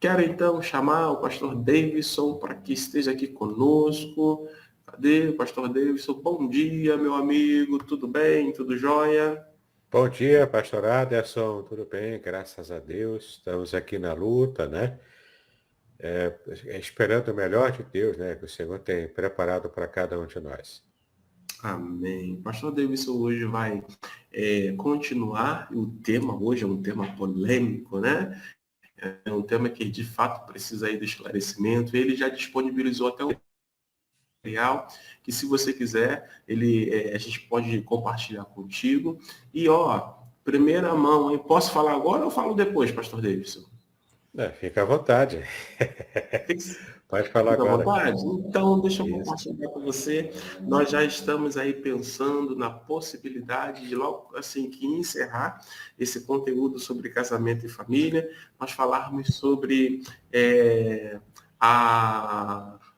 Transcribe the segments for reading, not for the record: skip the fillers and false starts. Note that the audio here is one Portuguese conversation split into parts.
Quero então chamar o pastor Davidson para que esteja aqui conosco. Cadê o pastor Davidson? Bom dia, meu amigo. Tudo bem? Tudo jóia? Bom dia, pastor Aderson, tudo bem? Graças a Deus. Estamos aqui na luta, né? Esperando o melhor de Deus, né? Que o Senhor tem preparado para cada um de nós. Amém. O pastor Davidson hoje vai continuar. O tema hoje é um tema polêmico, né? É um tema que de fato precisa aí do esclarecimento. Ele já disponibilizou até o material que, se você quiser, a gente pode compartilhar contigo. E ó, primeira mão, hein? Posso falar agora ou falo depois, pastor Davidson? Fica à vontade. Pode falar Fica à agora. vontade? Então, deixa eu Isso. compartilhar com você. Nós já estamos aí pensando na possibilidade de logo assim que encerrar esse conteúdo sobre casamento e família, nós falarmos sobre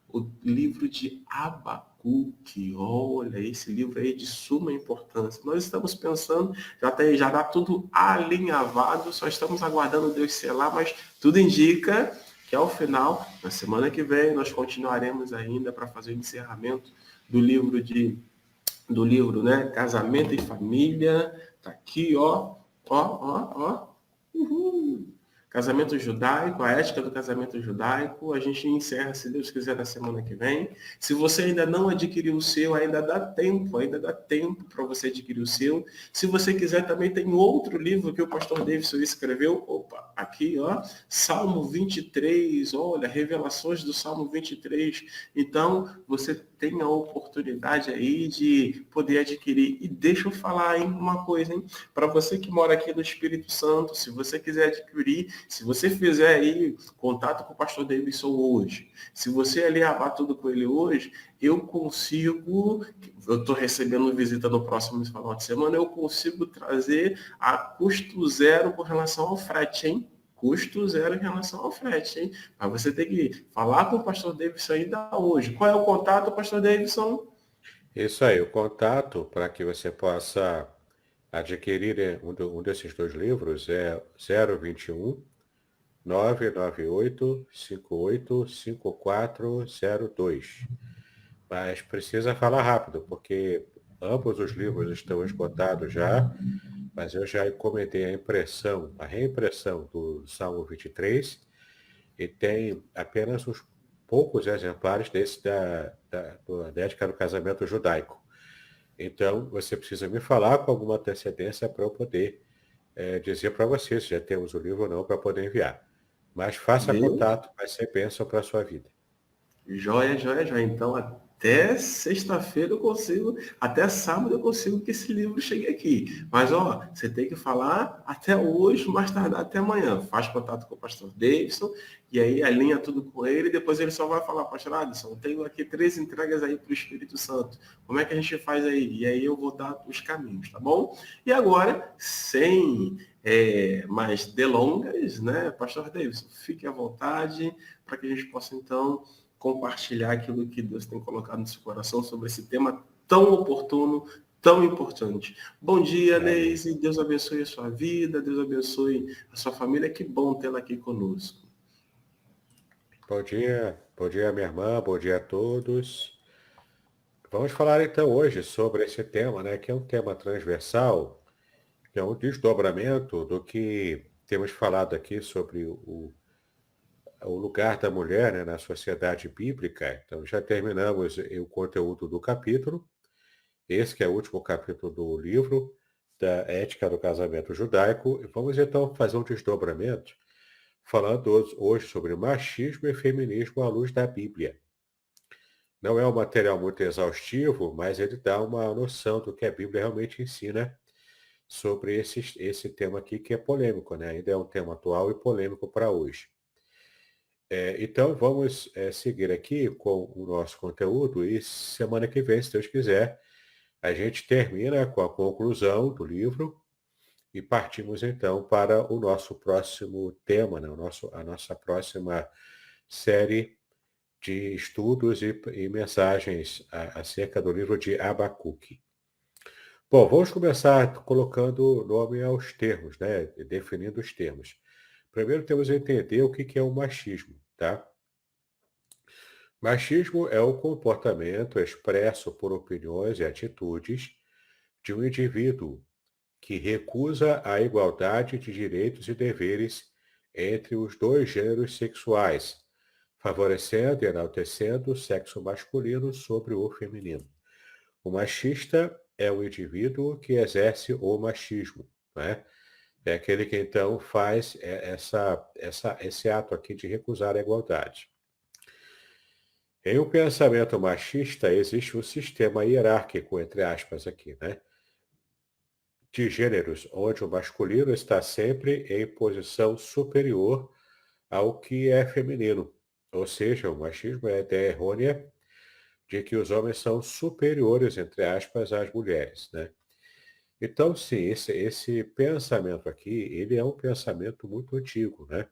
o livro de Abacuque. Olha, esse livro aí é de suma importância. Nós estamos pensando, já está tudo alinhavado, só estamos aguardando Deus selar, mas tudo indica que ao final, na semana que vem, nós continuaremos ainda para fazer o encerramento do livro, né? Casamento e Família. Tá aqui, ó. Ó. Uhul. Casamento judaico, a ética do casamento judaico. A gente encerra, se Deus quiser, na semana que vem. Se você ainda não adquiriu o seu, ainda dá tempo para você adquirir o seu. Se você quiser, também tem outro livro que o pastor Davidson escreveu. Opa, aqui, ó, Salmo 23, olha, revelações do Salmo 23. Então, você tem a oportunidade aí de poder adquirir. E deixa eu falar, hein, uma coisa, hein? Para você que mora aqui no Espírito Santo, se você quiser adquirir, se você fizer aí contato com o pastor Davidson hoje, se você alinhavar tudo com ele hoje, eu estou recebendo visita no próximo final de semana, eu consigo trazer a custo zero com relação ao frete, hein? Custo zero em relação ao frete, hein? Mas você tem que falar com o pastor Davidson ainda hoje. Qual é o contato, pastor Davidson? Isso aí, o contato para que você possa adquirir um desses dois livros é 021 998 58 5402. Mas precisa falar rápido, porque ambos os livros estão esgotados já, mas eu já encomendei a reimpressão do Salmo 23, e tem apenas uns poucos exemplares desse da ética do casamento judaico. Então, você precisa me falar com alguma antecedência para eu poder dizer para você se já temos o livro ou não para poder enviar. Mas faça Viu? contato, vai ser bênção para a sua vida. Joia, joia, joia. Então, até sexta-feira eu consigo, até sábado eu consigo que esse livro chegue aqui. Mas, ó, você tem que falar até hoje, mais tardar até amanhã. Faz contato com o pastor Davidson e aí alinha tudo com ele. Depois ele só vai falar, pastor Adson, tenho aqui 3 entregas aí para o Espírito Santo. Como é que a gente faz aí? E aí eu vou dar os caminhos, tá bom? E agora, sem mais delongas, né, pastor Davidson, fique à vontade para que a gente possa, então, compartilhar aquilo que Deus tem colocado no seu coração sobre esse tema tão oportuno, tão importante. Bom dia, Amém. Neise. Deus abençoe a sua vida, Deus abençoe a sua família. Que bom tê-la aqui conosco. Bom dia, minha irmã, bom dia a todos. Vamos falar então hoje sobre esse tema, né, que é um tema transversal, que é um desdobramento do que temos falado aqui sobre o lugar da mulher, né, na sociedade bíblica. Então, já terminamos o conteúdo do capítulo, esse que é o último capítulo do livro da Ética do Casamento Judaico. E vamos então fazer um desdobramento, falando hoje sobre machismo e feminismo à luz da Bíblia. Não é um material muito exaustivo, mas ele dá uma noção do que a Bíblia realmente ensina sobre esse tema aqui, que é polêmico, né? Ainda é um tema atual e polêmico para hoje. Então, vamos seguir aqui com o nosso conteúdo, e semana que vem, se Deus quiser, a gente termina com a conclusão do livro e partimos então para o nosso próximo tema, né? A nossa próxima série de estudos e mensagens acerca do livro de Abacuque. Bom, vamos começar colocando nome aos termos, né? Definindo os termos. primeiro temos que entender o que é o machismo, tá? Machismo é o comportamento expresso por opiniões e atitudes de um indivíduo que recusa a igualdade de direitos e deveres entre os dois gêneros sexuais, favorecendo e enaltecendo o sexo masculino sobre o feminino. O machista é o indivíduo que exerce o machismo, né? É aquele que então faz esse ato aqui de recusar a igualdade. Em um pensamento machista existe um sistema hierárquico, entre aspas, aqui, né? De gêneros, onde o masculino está sempre em posição superior ao que é feminino. Ou seja, o machismo é a ideia errônea de que os homens são superiores, entre aspas, às mulheres, né? Então, sim, esse pensamento aqui, ele é um pensamento muito antigo, né?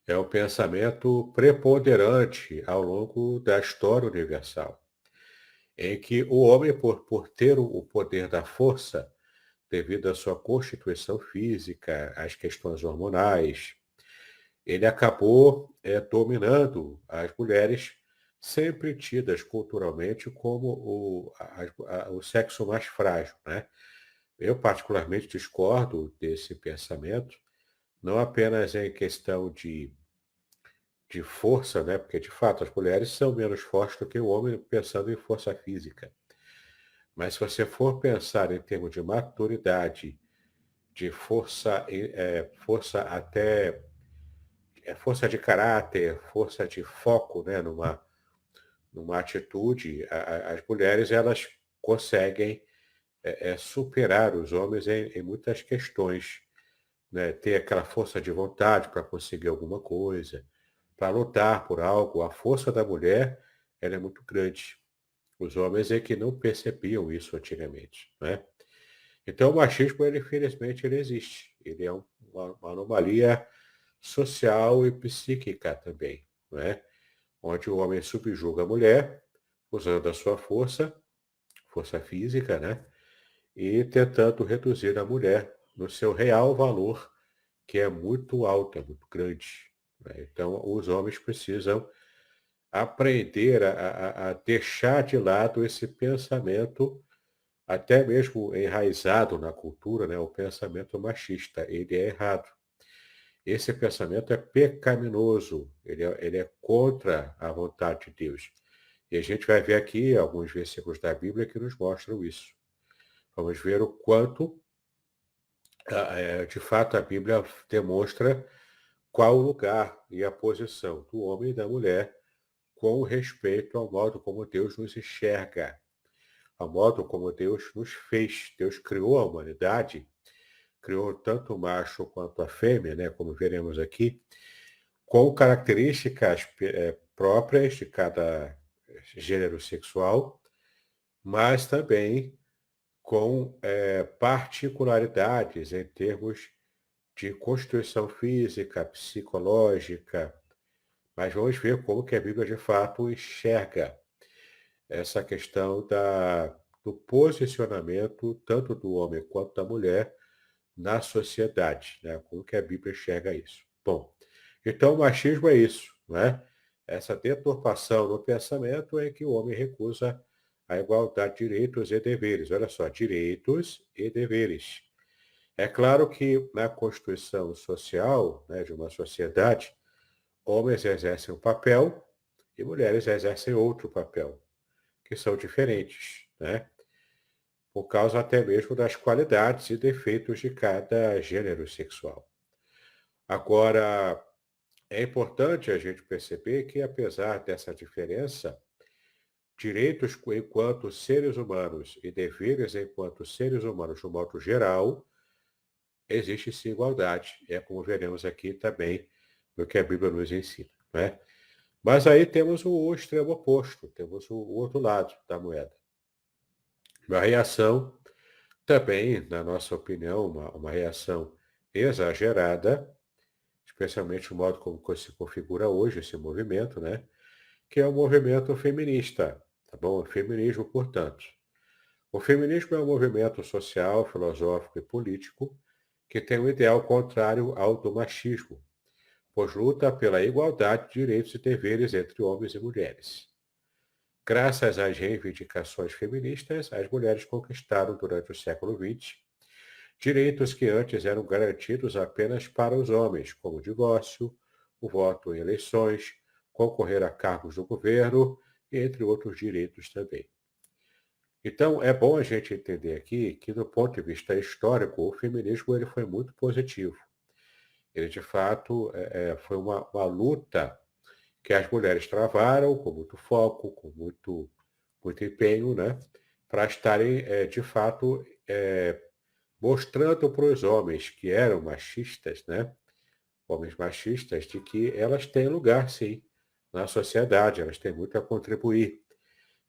É um pensamento preponderante ao longo da história universal, em que o homem, por ter o poder da força, devido à sua constituição física, às questões hormonais, ele acabou dominando as mulheres, sempre tidas culturalmente como o sexo mais frágil, né? Eu particularmente discordo desse pensamento, não apenas em questão de força, né? Porque de fato as mulheres são menos fortes do que o homem pensando em força física. Mas se você for pensar em termos de maturidade, de força, força até força de caráter, força de foco, né, numa atitude, as mulheres elas conseguem superar os homens em muitas questões, né, ter aquela força de vontade para conseguir alguma coisa, para lutar por algo. A força da mulher ela é muito grande. Os homens é que não percebiam isso antigamente, né? Então o machismo, ele, infelizmente, ele existe. Ele é uma anomalia social e psíquica também, não é? Onde o homem subjuga a mulher, usando a sua força, força física, né? E tentando reduzir a mulher no seu real valor, que é muito alto, é muito grande, né? Então, os homens precisam aprender a deixar de lado esse pensamento, até mesmo enraizado na cultura, né? O pensamento machista. Ele é errado. Esse pensamento é pecaminoso, ele é contra a vontade de Deus. E a gente vai ver aqui alguns versículos da Bíblia que nos mostram isso. Vamos ver o quanto, de fato, a Bíblia demonstra qual o lugar e a posição do homem e da mulher com respeito ao modo como Deus nos enxerga, ao modo como Deus nos fez. Deus criou a humanidade, criou tanto o macho quanto a fêmea, né, como veremos aqui, com características próprias de cada gênero sexual, mas também com particularidades em termos de constituição física, psicológica. Mas vamos ver como que a Bíblia de fato enxerga essa questão do posicionamento tanto do homem quanto da mulher na sociedade, né? Como que a Bíblia enxerga isso. Bom, então o machismo é isso, não é? Essa deturpação no pensamento é que o homem recusa a igualdade de direitos e deveres. Olha só, direitos e deveres. É claro que na constituição social, né, de uma sociedade, homens exercem um papel e mulheres exercem outro papel, que são diferentes, né? Por causa até mesmo das qualidades e defeitos de cada gênero sexual. Agora, é importante a gente perceber que, apesar dessa diferença, direitos enquanto seres humanos e deveres enquanto seres humanos, de um modo geral, existe sim igualdade. É como veremos aqui também no que a Bíblia nos ensina, né? Mas aí temos o extremo oposto, temos o outro lado da moeda. Uma reação também, na nossa opinião, uma reação exagerada, especialmente o modo como se configura hoje esse movimento, né? Que é o movimento feminista, tá bom? O feminismo, portanto. O feminismo é um movimento social, filosófico e político que tem um ideal contrário ao do machismo, pois luta pela igualdade de direitos e deveres entre homens e mulheres. Graças às reivindicações feministas, as mulheres conquistaram durante o século XX direitos que antes eram garantidos apenas para os homens, como o divórcio, o voto em eleições, concorrer a cargos do governo, entre outros direitos também. Então, é bom a gente entender aqui que, do ponto de vista histórico, o feminismo ele foi muito positivo. Ele, de fato, foi uma luta que as mulheres travaram com muito foco, com muito empenho, né, para estarem, de fato, mostrando para os homens que eram machistas, né, homens machistas, de que elas têm lugar, sim, na sociedade, elas têm muito a contribuir.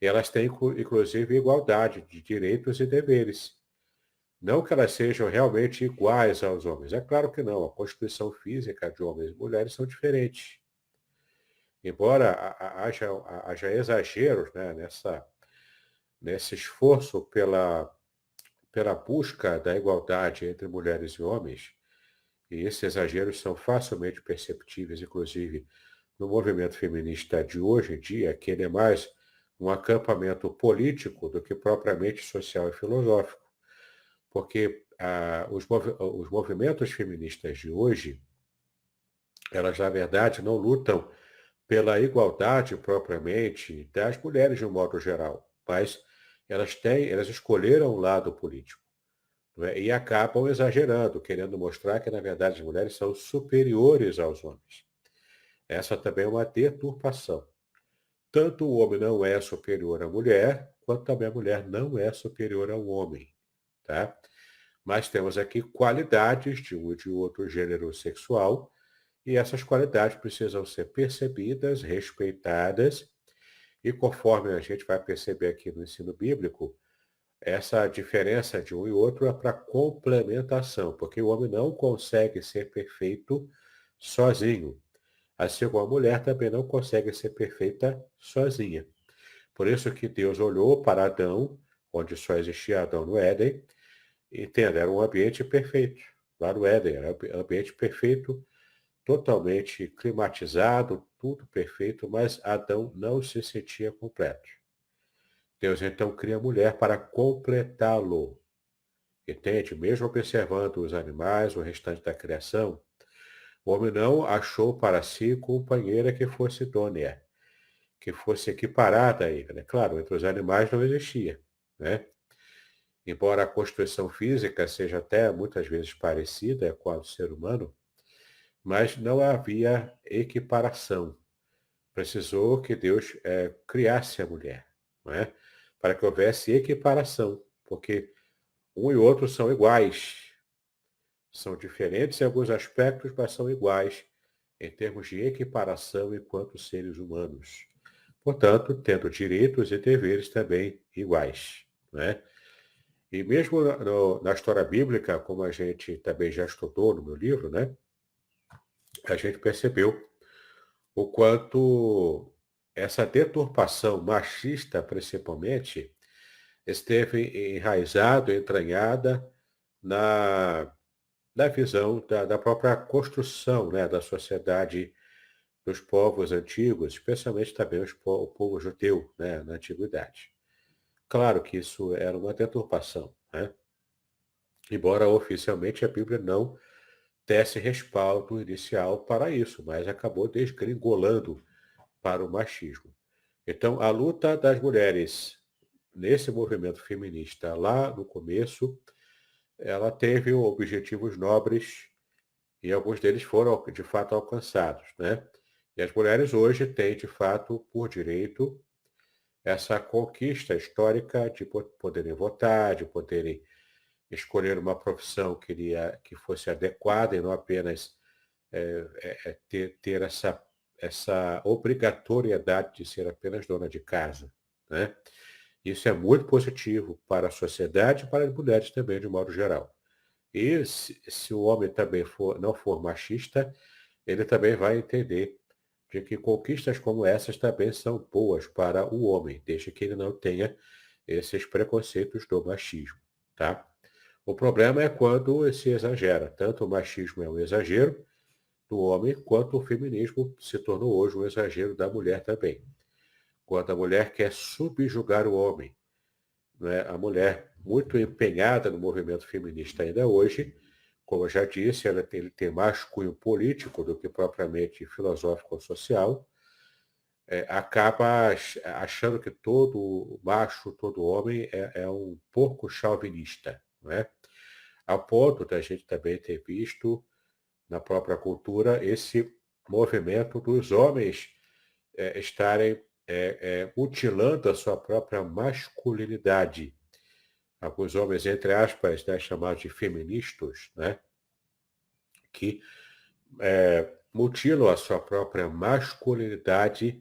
E elas têm, inclusive, igualdade de direitos e deveres. Não que elas sejam realmente iguais aos homens. É claro que não. A constituição física de homens e mulheres são diferentes. Embora haja exageros, né, nesse esforço pela busca da igualdade entre mulheres e homens, e esses exageros são facilmente perceptíveis, inclusive, no movimento feminista de hoje em dia, que ele é mais um acampamento político do que propriamente social e filosófico, porque os movimentos feministas de hoje, elas, na verdade, não lutam pela igualdade propriamente das mulheres de um modo geral, mas elas escolheram um lado político, não é? E acabam exagerando, querendo mostrar que, na verdade, as mulheres são superiores aos homens. Essa também é uma deturpação. Tanto o homem não é superior à mulher, quanto também a mulher não é superior ao homem, tá? Mas temos aqui qualidades de um e de outro gênero sexual, e essas qualidades precisam ser percebidas, respeitadas, e conforme a gente vai perceber aqui no ensino bíblico, essa diferença de um e outro é para complementação, porque o homem não consegue ser perfeito sozinho. Assim como a mulher também não consegue ser perfeita sozinha. Por isso que Deus olhou para Adão, onde só existia Adão no Éden, e entenda, era um ambiente perfeito. Lá no Éden, era um ambiente perfeito, totalmente climatizado, tudo perfeito, mas Adão não se sentia completo. Deus então cria a mulher para completá-lo. Entende? Mesmo observando os animais, o restante da criação, o homem não achou para si companheira que fosse idônea, que fosse equiparada a ele, né? Claro, entre os animais não existia, né? Embora a constituição física seja até muitas vezes parecida com a do ser humano, mas não havia equiparação. Precisou que Deus criasse a mulher, não é? Para que houvesse equiparação, porque um e outro são iguais, são diferentes em alguns aspectos, mas são iguais em termos de equiparação enquanto seres humanos. Portanto, tendo direitos e deveres também iguais, né? E mesmo na história bíblica, como a gente também já estudou no meu livro, né? A gente percebeu o quanto essa deturpação machista, principalmente, esteve enraizado, entranhada na, na visão da própria construção, né, da sociedade dos povos antigos, especialmente também o povo judeu, né, na antiguidade. Claro que isso era uma deturpação, né? Embora oficialmente a Bíblia não desse respaldo inicial para isso, mas acabou desgringolando para o machismo. Então, a luta das mulheres nesse movimento feminista lá no começo, ela teve objetivos nobres e alguns deles foram de fato alcançados, né? E as mulheres hoje têm de fato por direito essa conquista histórica de poderem votar, de poderem escolher uma profissão que fosse adequada e não apenas ter essa obrigatoriedade de ser apenas dona de casa, né? Isso é muito positivo para a sociedade e para as mulheres também, de modo geral. E se o homem também não for machista, ele também vai entender de que conquistas como essas também são boas para o homem, desde que ele não tenha esses preconceitos do machismo, tá? O problema é quando se exagera. Tanto o machismo é um exagero do homem, quanto o feminismo se tornou hoje um exagero da mulher também. Quando a mulher quer subjugar o homem, né? A mulher, muito empenhada no movimento feminista ainda hoje, como eu já disse, ele tem mais cunho político do que propriamente filosófico ou social, acaba achando que todo macho, todo homem é um porco chauvinista, não é? Ao ponto da gente também ter visto na própria cultura esse movimento dos homens estarem mutilando a sua própria masculinidade. Alguns homens, entre aspas, né, chamados de feministas, né, que mutilam a sua própria masculinidade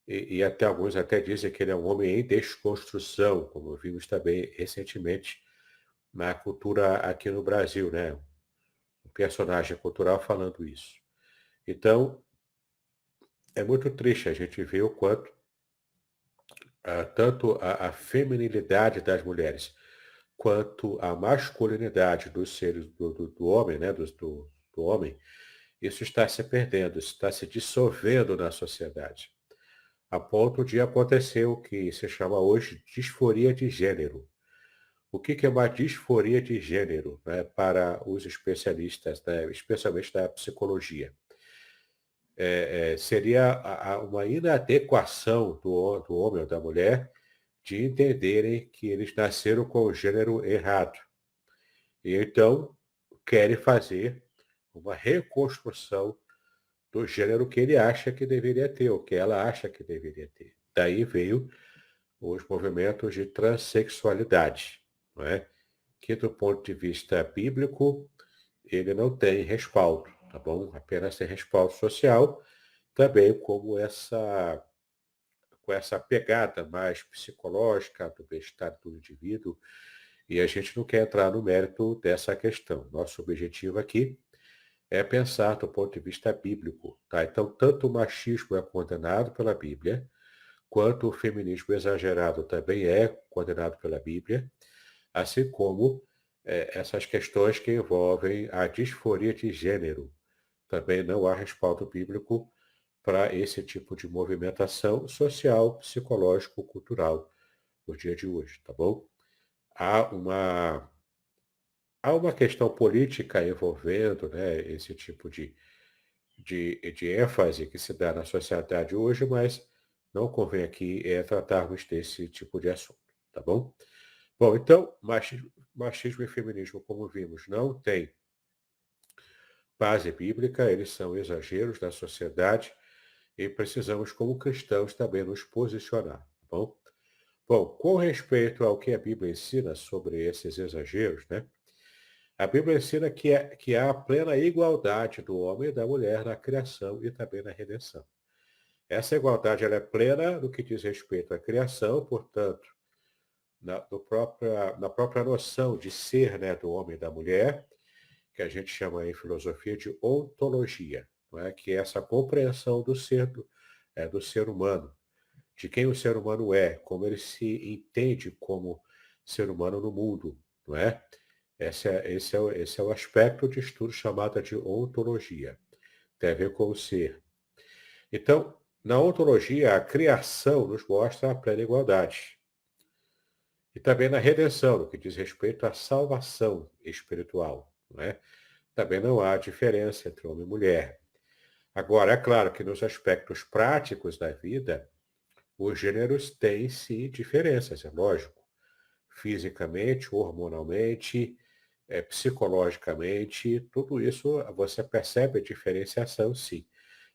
e até alguns até dizem que ele é um homem em desconstrução, como vimos também recentemente na cultura aqui no Brasil, né? Um personagem cultural falando isso. Então, é muito triste a gente ver o quanto tanto a feminilidade das mulheres quanto a masculinidade dos seres do homem, né? Do homem, isso está se perdendo, isso está se dissolvendo na sociedade, a ponto de acontecer o que se chama hoje disforia de gênero. O que é uma disforia de gênero, né, para os especialistas, né, especialmente da psicologia? Seria uma inadequação do homem ou da mulher de entenderem que eles nasceram com o gênero errado. E então querem fazer uma reconstrução do gênero que ele acha que deveria ter, ou que ela acha que deveria ter. Daí veio os movimentos de transexualidade, não é? Que do ponto de vista bíblico, ele não tem respaldo, tá bom? Apenas tem respaldo social, também com essa pegada mais psicológica do bem-estar do indivíduo, e a gente não quer entrar no mérito dessa questão. Nosso objetivo aqui é pensar do ponto de vista bíblico, tá? Então, tanto o machismo é condenado pela Bíblia, quanto o feminismo exagerado também é condenado pela Bíblia, assim como essas questões que envolvem a disforia de gênero. Também não há respaldo bíblico para esse tipo de movimentação social, psicológico, cultural no dia de hoje, tá bom? Há uma, há uma questão política envolvendo, né, esse tipo de ênfase que se dá na sociedade hoje, mas não convém aqui tratarmos desse tipo de assunto, tá bom? Bom, então, machismo e feminismo, como vimos, não tem base bíblica, eles são exageros da sociedade e precisamos, como cristãos, também nos posicionar, tá bom? Bom, com respeito ao que a Bíblia ensina sobre esses exageros, né? A Bíblia ensina que há a plena igualdade do homem e da mulher na criação e também na redenção. Essa igualdade ela é plena no que diz respeito à criação, portanto, na própria noção de ser, né, do homem e da mulher, que a gente chama em filosofia de ontologia, não é? Que é essa compreensão do ser humano, de quem o ser humano é, como ele se entende como ser humano no mundo, não é? Esse é o aspecto de estudo chamado de ontologia. Tem a ver com o ser. Então, na ontologia, a criação nos mostra a plena igualdade. E também na redenção, no que diz respeito à salvação espiritual, não é? Também não há diferença entre homem e mulher. Agora, é claro que nos aspectos práticos da vida, os gêneros têm sim diferenças, é lógico. Fisicamente, hormonalmente, psicologicamente, tudo isso você percebe a diferenciação, sim,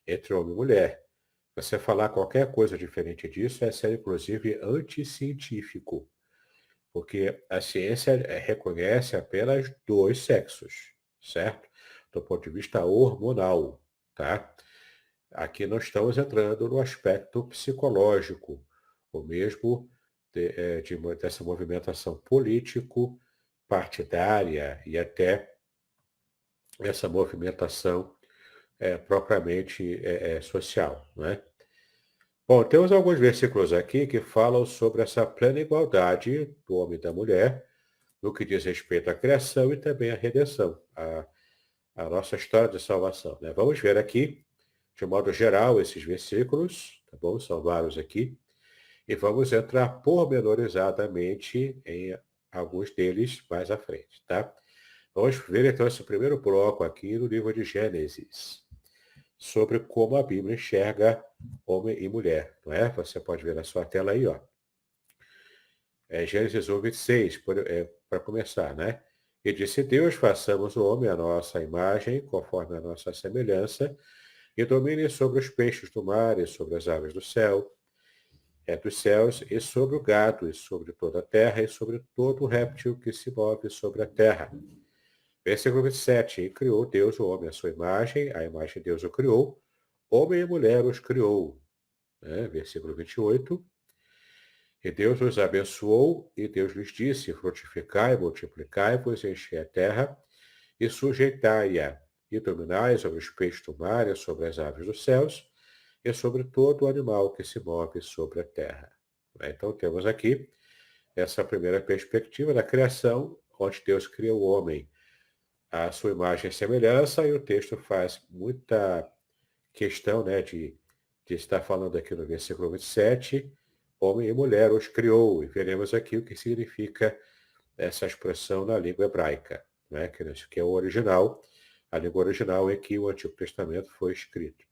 entre homem e mulher. Você falar qualquer coisa diferente disso é ser, inclusive, anticientífico, porque a ciência reconhece apenas dois sexos, certo? Do ponto de vista hormonal, tá? Aqui nós estamos entrando no aspecto psicológico, ou mesmo dessa movimentação político, partidária e até essa movimentação propriamente social, não é? Bom, temos alguns versículos aqui que falam sobre essa plena igualdade do homem e da mulher, no que diz respeito à criação e também à redenção, a nossa história de salvação, né? Vamos ver aqui, de modo geral, esses versículos, tá bom? São vários aqui, e vamos entrar pormenorizadamente em alguns deles mais à frente, tá? Vamos ver então esse primeiro bloco aqui no livro de Gênesis, sobre como a Bíblia enxerga homem e mulher, não é? Você pode ver na sua tela aí, ó. Gênesis 1, 26, para começar, né? E disse Deus, façamos o homem à nossa imagem, conforme a nossa semelhança, e domine sobre os peixes do mar, e sobre as aves do céu, dos céus, e sobre o gado, e sobre toda a terra, e sobre todo réptil que se move sobre a terra. Versículo 27. E criou Deus o homem à sua imagem, a imagem de Deus o criou, homem e mulher os criou. Versículo 28. E Deus os abençoou, e Deus lhes disse, frutificai, multiplicai-vos, enchei a terra, e sujeitai-a, e dominai sobre os peixes do mar, e sobre as aves dos céus, e sobre todo o animal que se move sobre a terra. Então temos aqui essa primeira perspectiva da criação, onde Deus cria o homem à sua imagem e semelhança, e o texto faz muita questão, né, de estar falando aqui no versículo 27, homem e mulher os criou, e veremos aqui o que significa essa expressão na língua hebraica, né, que é o original, a língua original em que o Antigo Testamento foi escrito.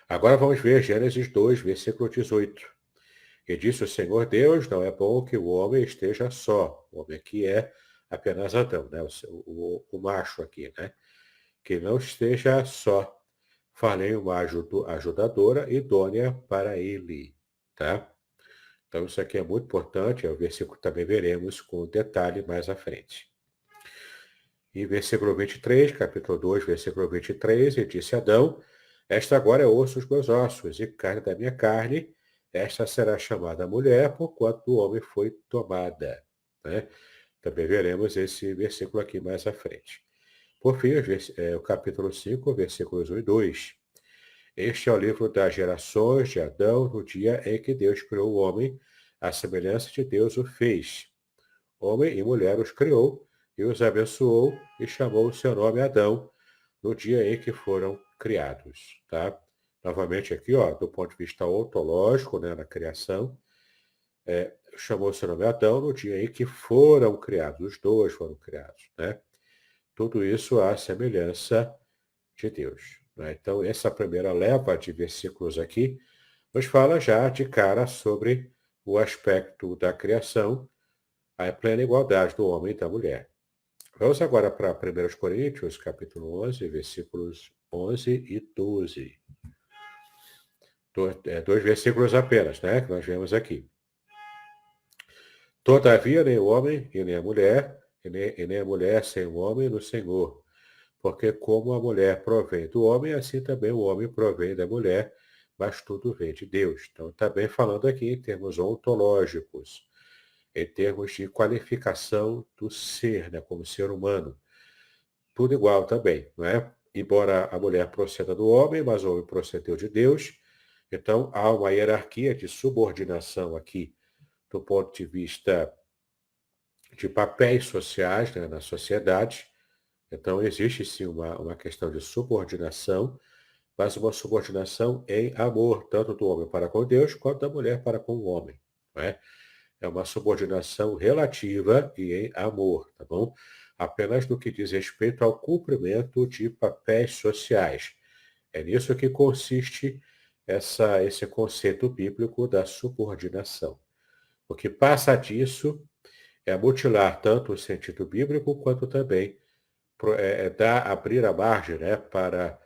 Agora vamos ver Gênesis 2, versículo 18. E disse o Senhor Deus, não é bom que o homem esteja só. O homem aqui é apenas Adão, né? O macho aqui, né? Que não esteja só. Falei uma ajudadora idônea para ele, tá? Então isso aqui é muito importante, é o versículo que também veremos com detalhe mais à frente. E versículo 23, capítulo 2, versículo 23, e disse Adão, esta agora é osso dos meus ossos e carne da minha carne, esta será chamada mulher, porquanto o homem foi tomada. Né? Também veremos esse versículo aqui mais à frente. Por fim, o capítulo 5, versículos 1 e 2. Este é o livro das gerações de Adão, no dia em que Deus criou o homem, à semelhança de Deus o fez. Homem e mulher os criou, e os abençoou, e chamou o seu nome Adão, no dia em que foram criados. Tá? Novamente aqui, ó, do ponto de vista ontológico, né, na criação, chamou o seu nome Adão no dia em que foram criados, os dois foram criados. Né? Tudo isso à semelhança de Deus. Né? Então, essa primeira leva de versículos aqui nos fala já de cara sobre o aspecto da criação, a plena igualdade do homem e da mulher. Vamos agora para 1 Coríntios, capítulo 11, versículos 11 e 12. Dois versículos apenas, né, que nós vemos aqui. Todavia, nem o homem e nem a mulher, e nem a mulher sem o homem no Senhor. Porque como a mulher provém do homem, assim também o homem provém da mulher, mas tudo vem de Deus. Então, está bem falando aqui em termos ontológicos, em termos de qualificação do ser, né, como ser humano. Tudo igual também, não é? Embora a mulher proceda do homem, mas o homem procedeu de Deus. Então, há uma hierarquia de subordinação aqui, do ponto de vista de papéis sociais, né, na sociedade. Então, existe sim uma questão de subordinação, mas uma subordinação em amor, tanto do homem para com Deus, quanto da mulher para com o homem. Não é? É uma subordinação relativa e em amor, tá bom? Apenas no que diz respeito ao cumprimento de papéis sociais. É nisso que consiste esse conceito bíblico da subordinação. O que passa disso é mutilar tanto o sentido bíblico quanto também abrir a margem, né, para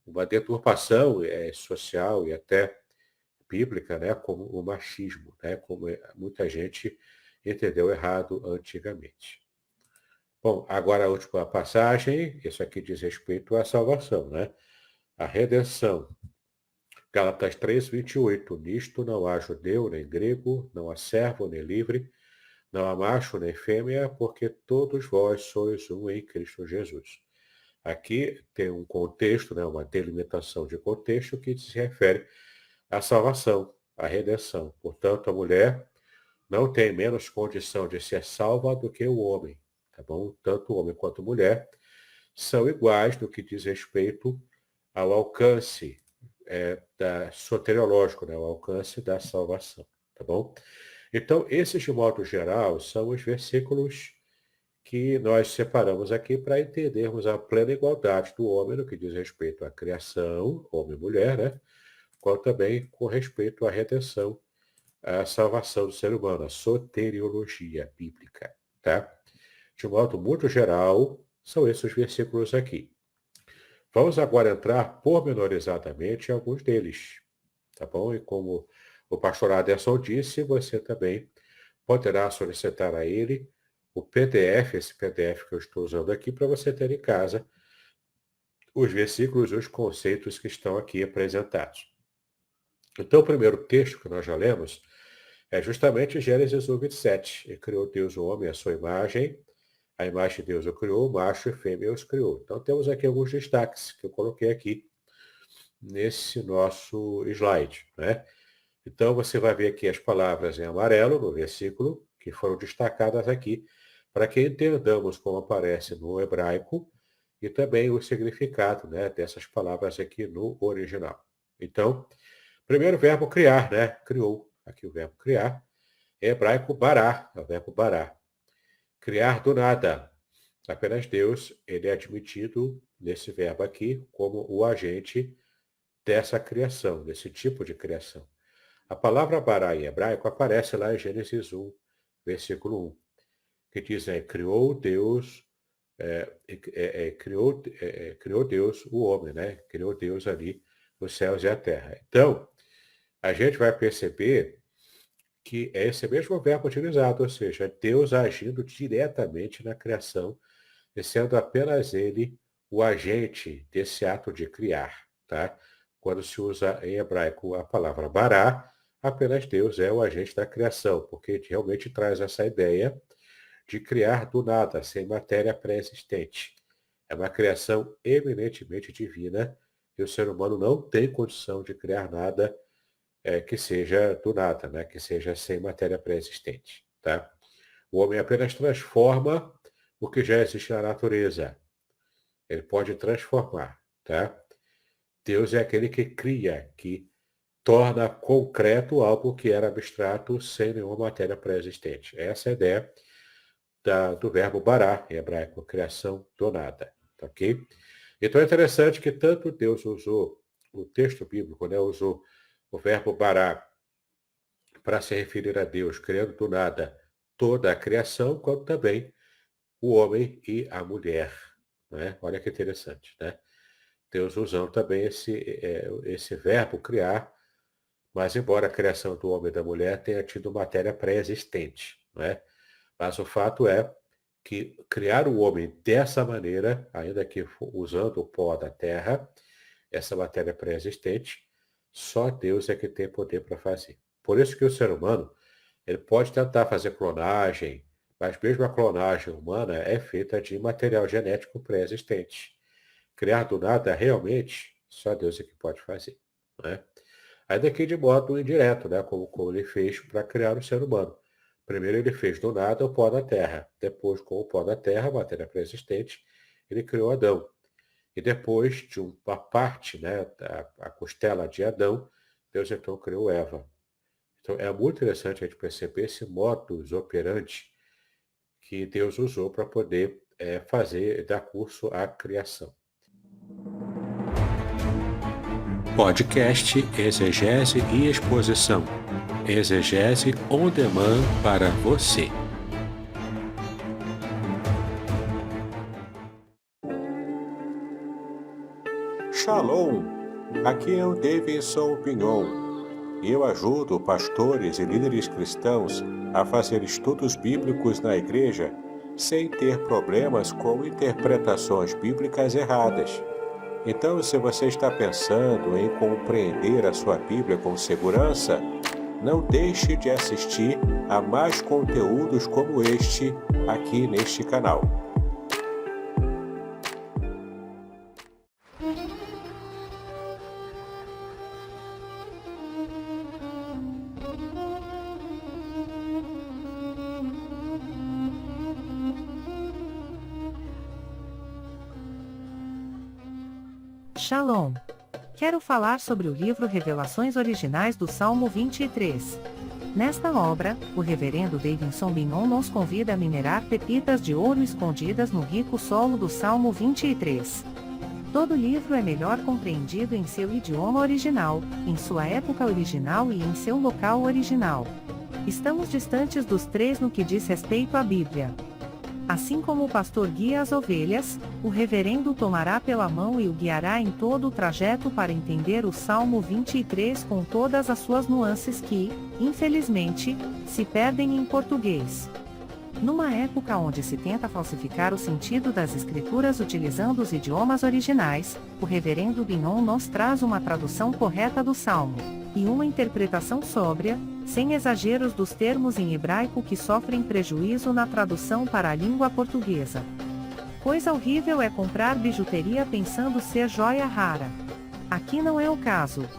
uma deturpação social e até bíblica, né, como o machismo, né, como muita gente entendeu errado antigamente. Bom, agora a última passagem, isso aqui diz respeito à salvação, né? A redenção. Gálatas 3, 28. Nisto não há judeu nem grego, não há servo nem livre, não há macho nem fêmea, porque todos vós sois um em Cristo Jesus. Aqui tem um contexto, né, uma delimitação de contexto que se refere à salvação, à redenção. Portanto, a mulher não tem menos condição de ser salva do que o homem, tá bom? Tanto o homem quanto a mulher são iguais no que diz respeito ao alcance soteriológico, né? O alcance da salvação, tá bom? Então, esses, de modo geral, são os versículos que nós separamos aqui para entendermos a plena igualdade do homem no que diz respeito à criação, homem e mulher, né? Quanto também com respeito à redenção, à salvação do ser humano, a soteriologia bíblica, tá? De modo muito geral, são esses os versículos aqui. Vamos agora entrar pormenorizadamente em alguns deles, tá bom? E como o pastor Aderson disse, você também poderá solicitar a ele o PDF, esse PDF que eu estou usando aqui, para você ter em casa os versículos e os conceitos que estão aqui apresentados. Então, o primeiro texto que nós já lemos é justamente Gênesis 1, 27. E criou Deus o homem à sua imagem, a imagem de Deus o criou, macho e fêmea os criou. Então, temos aqui alguns destaques que eu coloquei aqui nesse nosso slide, né? Então, você vai ver aqui as palavras em amarelo no versículo, que foram destacadas aqui, para que entendamos como aparece no hebraico e também o significado, né, dessas palavras aqui no original. Então, primeiro verbo criar, né? Criou. Aqui o verbo criar. Em hebraico, bará, é o verbo bará. Criar do nada. Apenas Deus, ele é admitido nesse verbo aqui como o agente dessa criação, desse tipo de criação. A palavra bará em hebraico aparece lá em Gênesis 1, versículo 1, que diz, criou Deus, criou Deus o homem, né? Criou Deus ali os céus e a terra. Então, a gente vai perceber que é esse mesmo verbo utilizado, ou seja, Deus agindo diretamente na criação, e sendo apenas ele o agente desse ato de criar, tá? Quando se usa em hebraico a palavra bará, apenas Deus é o agente da criação, porque realmente traz essa ideia de criar do nada, sem matéria pré-existente. É uma criação eminentemente divina e o ser humano não tem condição de criar nada que seja do nada, né? Que seja sem matéria pré-existente, tá? O homem apenas transforma o que já existe na natureza. Ele pode transformar, tá? Deus é aquele que cria, que torna concreto algo que era abstrato sem nenhuma matéria pré-existente. Essa é a ideia do verbo bará, em hebraico, criação do nada, tá ok? Então é interessante que tanto Deus usou, o texto bíblico, né, usou o verbo bará para se referir a Deus, criando do nada toda a criação, quanto também o homem e a mulher. Né? Olha que interessante, né? Deus usando também esse verbo criar, mas embora a criação do homem e da mulher tenha tido matéria pré-existente, né? Mas o fato é que criar o homem dessa maneira, ainda que usando o pó da terra, essa matéria pré-existente, só Deus é que tem poder para fazer. Por isso que o ser humano, ele pode tentar fazer clonagem, mas mesmo a clonagem humana é feita de material genético pré-existente. Criar do nada, realmente, só Deus é que pode fazer. Né? Ainda que de modo indireto, né? como ele fez para criar o ser humano. Primeiro ele fez do nada o pó da terra. Depois, com o pó da terra, matéria pré-existente, ele criou Adão. E depois de uma parte, né, a costela de Adão, Deus então criou Eva. Então é muito interessante a gente perceber esse modus operandi que Deus usou para poder dar curso à criação. Podcast Exegese e Exposição. Exegese on demand para você. Shalom! Aqui é o Davidson Pignon. Eu ajudo pastores e líderes cristãos a fazer estudos bíblicos na igreja sem ter problemas com interpretações bíblicas erradas. Então, se você está pensando em compreender a sua Bíblia com segurança, não deixe de assistir a mais conteúdos como este aqui neste canal. Shalom! Quero falar sobre o livro Revelações Originais do Salmo 23. Nesta obra, o reverendo Davidson Bignon nos convida a minerar pepitas de ouro escondidas no rico solo do Salmo 23. Todo livro é melhor compreendido em seu idioma original, em sua época original e em seu local original. Estamos distantes dos três no que diz respeito à Bíblia. Assim como o pastor guia as ovelhas, o reverendo o tomará pela mão e o guiará em todo o trajeto para entender o Salmo 23 com todas as suas nuances que, infelizmente, se perdem em português. Numa época onde se tenta falsificar o sentido das escrituras utilizando os idiomas originais, o reverendo Bignon nos traz uma tradução correta do Salmo, e uma interpretação sóbria, sem exageros dos termos em hebraico que sofrem prejuízo na tradução para a língua portuguesa. Coisa horrível é comprar bijuteria pensando ser joia rara. Aqui não é o caso.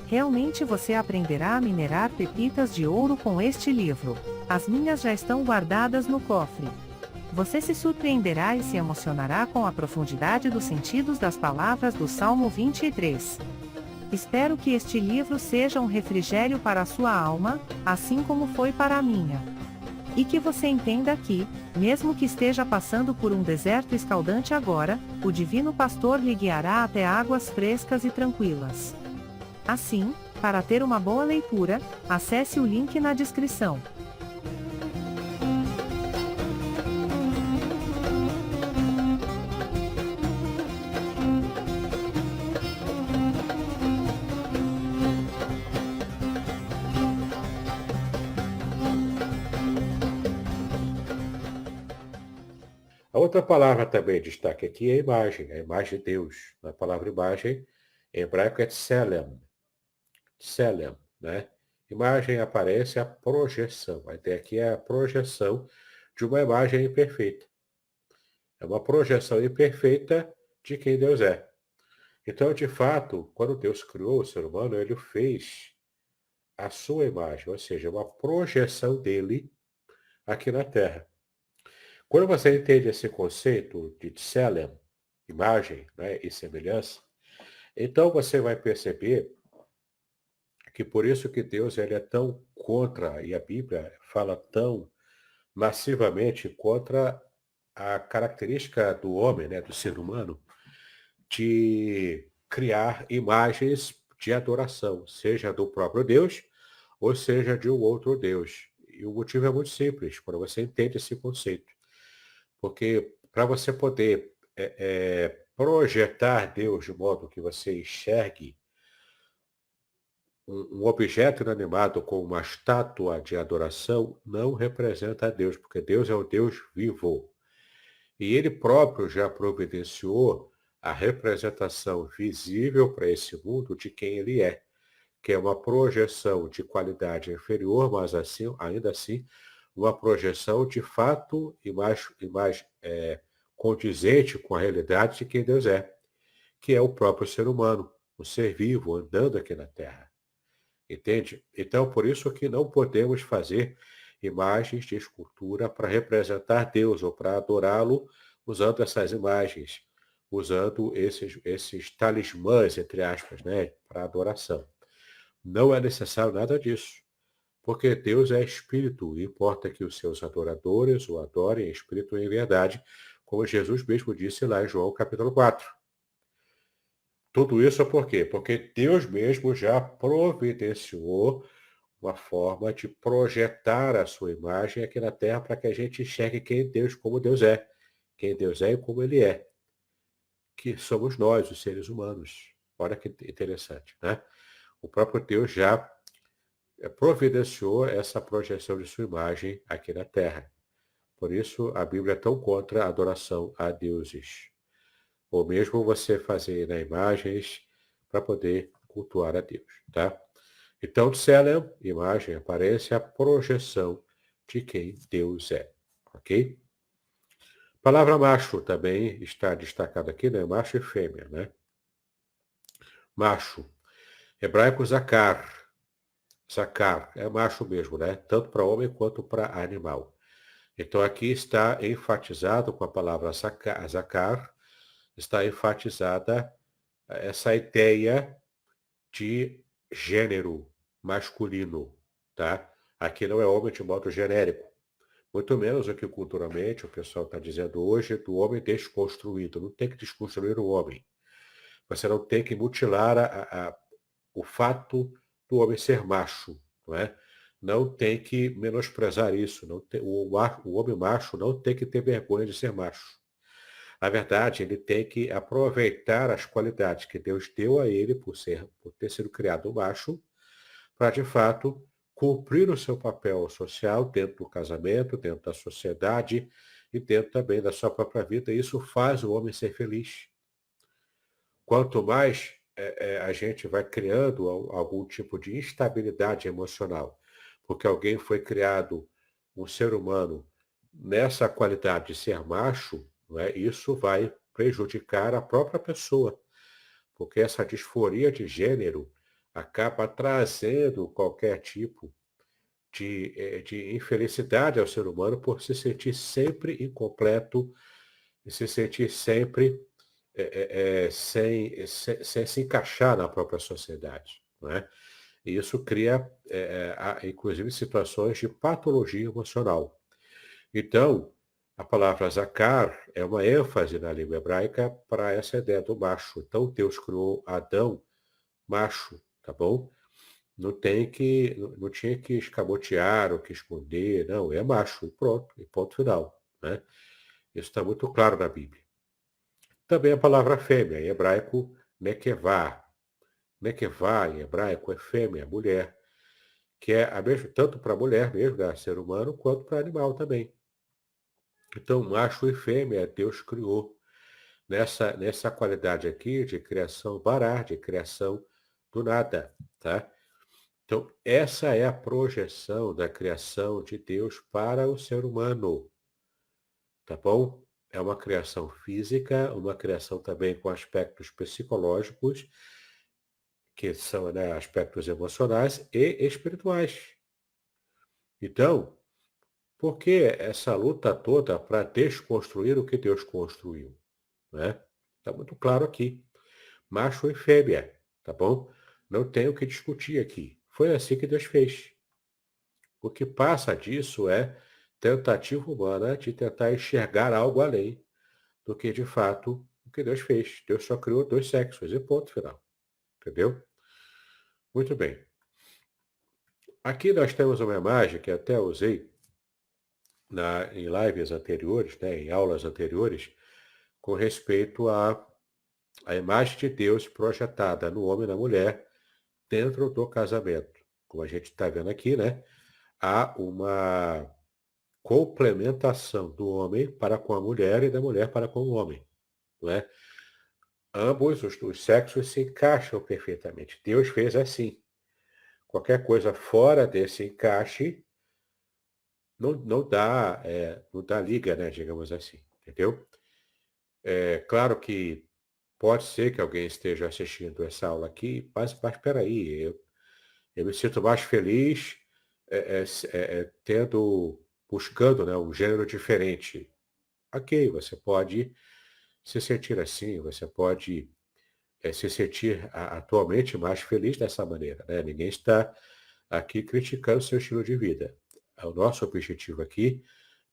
Realmente você aprenderá a minerar pepitas de ouro com este livro. As minhas já estão guardadas no cofre. Você se surpreenderá e se emocionará com a profundidade dos sentidos das palavras do Salmo 23. Espero que este livro seja um refrigério para a sua alma, assim como foi para a minha. E que você entenda que, mesmo que esteja passando por um deserto escaldante agora, o Divino Pastor lhe guiará até águas frescas e tranquilas. Assim, para ter uma boa leitura, acesse o link na descrição. A outra palavra também em destaque aqui é a imagem de Deus. A palavra imagem, em hebraico é tselem. Tselem, né? Imagem aparece a projeção. A ideia aqui é a projeção de uma imagem imperfeita. É uma projeção imperfeita de quem Deus é. Então, de fato, quando Deus criou o ser humano, ele o fez à sua imagem, ou seja, uma projeção dele aqui na Terra. Quando você entende esse conceito de tselem, imagem, né, e semelhança, então você vai perceber que por isso que Deus ele é tão contra, e a Bíblia fala tão massivamente contra a característica do homem, né, do ser humano, de criar imagens de adoração, seja do próprio Deus, ou seja de um outro Deus. E o motivo é muito simples, quando você entende esse conceito. Porque para você poder projetar Deus de modo que você enxergue um objeto inanimado como uma estátua de adoração, não representa Deus, porque Deus é o Deus vivo. E ele próprio já providenciou a representação visível para esse mundo de quem ele é, que é uma projeção de qualidade inferior, mas assim, ainda assim, uma projeção de fato e mais condizente com a realidade de quem Deus é, que é o próprio ser humano, o ser vivo andando aqui na Terra. Entende? Então, por isso que não podemos fazer imagens de escultura para representar Deus ou para adorá-lo usando essas imagens, usando esses talismãs, entre aspas, né, para adoração. Não é necessário nada disso, porque Deus é espírito e importa que os seus adoradores o adorem em espírito e em verdade, como Jesus mesmo disse lá em João capítulo 4. Tudo isso por quê? Porque Deus mesmo já providenciou uma forma de projetar a sua imagem aqui na Terra para que a gente enxergue como Deus é, quem Deus é e como Ele é, que somos nós, os seres humanos. Olha que interessante, né? O próprio Deus já providenciou essa projeção de sua imagem aqui na Terra. Por isso, a Bíblia é tão contra a adoração a deuses. Ou mesmo você fazer, né, imagens para poder cultuar a Deus, tá? Então, Tselem, imagem, aparece a projeção de quem Deus é, ok? Palavra macho também está destacada aqui, né? Macho e fêmea, né? Macho. Hebraico zakar. Zakar é macho mesmo, né? Tanto para homem quanto para animal. Então aqui está enfatizado com a palavra zakar, está enfatizada essa ideia de gênero masculino, tá? Aqui não é homem de modo genérico. Muito menos o que culturalmente o pessoal está dizendo hoje do homem desconstruído. Não tem que desconstruir o homem. Você não tem que mutilar o fato do homem ser macho, não é? Não tem que menosprezar isso. Não tem, o homem macho não tem que ter vergonha de ser macho. Na verdade, ele tem que aproveitar as qualidades que Deus deu a ele por ter sido criado macho, para de fato cumprir o seu papel social dentro do casamento, dentro da sociedade e dentro também da sua própria vida. Isso faz o homem ser feliz. Quanto mais a gente vai criando algum tipo de instabilidade emocional, porque alguém foi criado, um ser humano, nessa qualidade de ser macho, não é? Isso vai prejudicar a própria pessoa, porque essa disforia de gênero acaba trazendo qualquer tipo de infelicidade ao ser humano por se sentir sempre incompleto e se sentir sempre sem se encaixar na própria sociedade, não é? E isso cria, inclusive, situações de patologia emocional. Então, a palavra zakar é uma ênfase na língua hebraica para essa ideia do macho. Então, Deus criou Adão macho, tá bom? Não tinha que escamotear ou que esconder, não, é macho, e pronto, e ponto final, né? Isso está muito claro na Bíblia. Também a palavra fêmea, em hebraico, nekevá. Nekevá, em hebraico, é fêmea, mulher, que é a mesma, tanto para a mulher mesmo, né, ser humano, quanto para animal também. Então, macho e fêmea, Deus criou nessa qualidade aqui de criação bará, de criação do nada, tá? Então, essa é a projeção da criação de Deus para o ser humano, tá bom? É uma criação física, uma criação também com aspectos psicológicos, que são, né, aspectos emocionais e espirituais. Então, por que essa luta toda para desconstruir o que Deus construiu, né? Está muito claro aqui. Macho e fêmea, tá bom? Não tem o que discutir aqui. Foi assim que Deus fez. O que passa disso é tentativa humana de tentar enxergar algo além do que, de fato, o que Deus fez. Deus só criou dois sexos e ponto final. Entendeu? Muito bem. Aqui nós temos uma imagem que até usei em lives anteriores, né, em aulas anteriores, com respeito à imagem de Deus projetada no homem e na mulher dentro do casamento. Como a gente está vendo aqui, né, há uma complementação do homem para com a mulher e da mulher para com o homem. Não é? Ambos os sexos se encaixam perfeitamente. Deus fez assim. Qualquer coisa fora desse encaixe não dá liga, né, digamos assim. Entendeu? É claro que pode ser que alguém esteja assistindo essa aula aqui, mas espera aí, eu me sinto mais feliz buscando, né, um gênero diferente. Ok, você pode se sentir assim, você pode se sentir atualmente mais feliz dessa maneira, né? Ninguém está aqui criticando o seu estilo de vida. O nosso objetivo aqui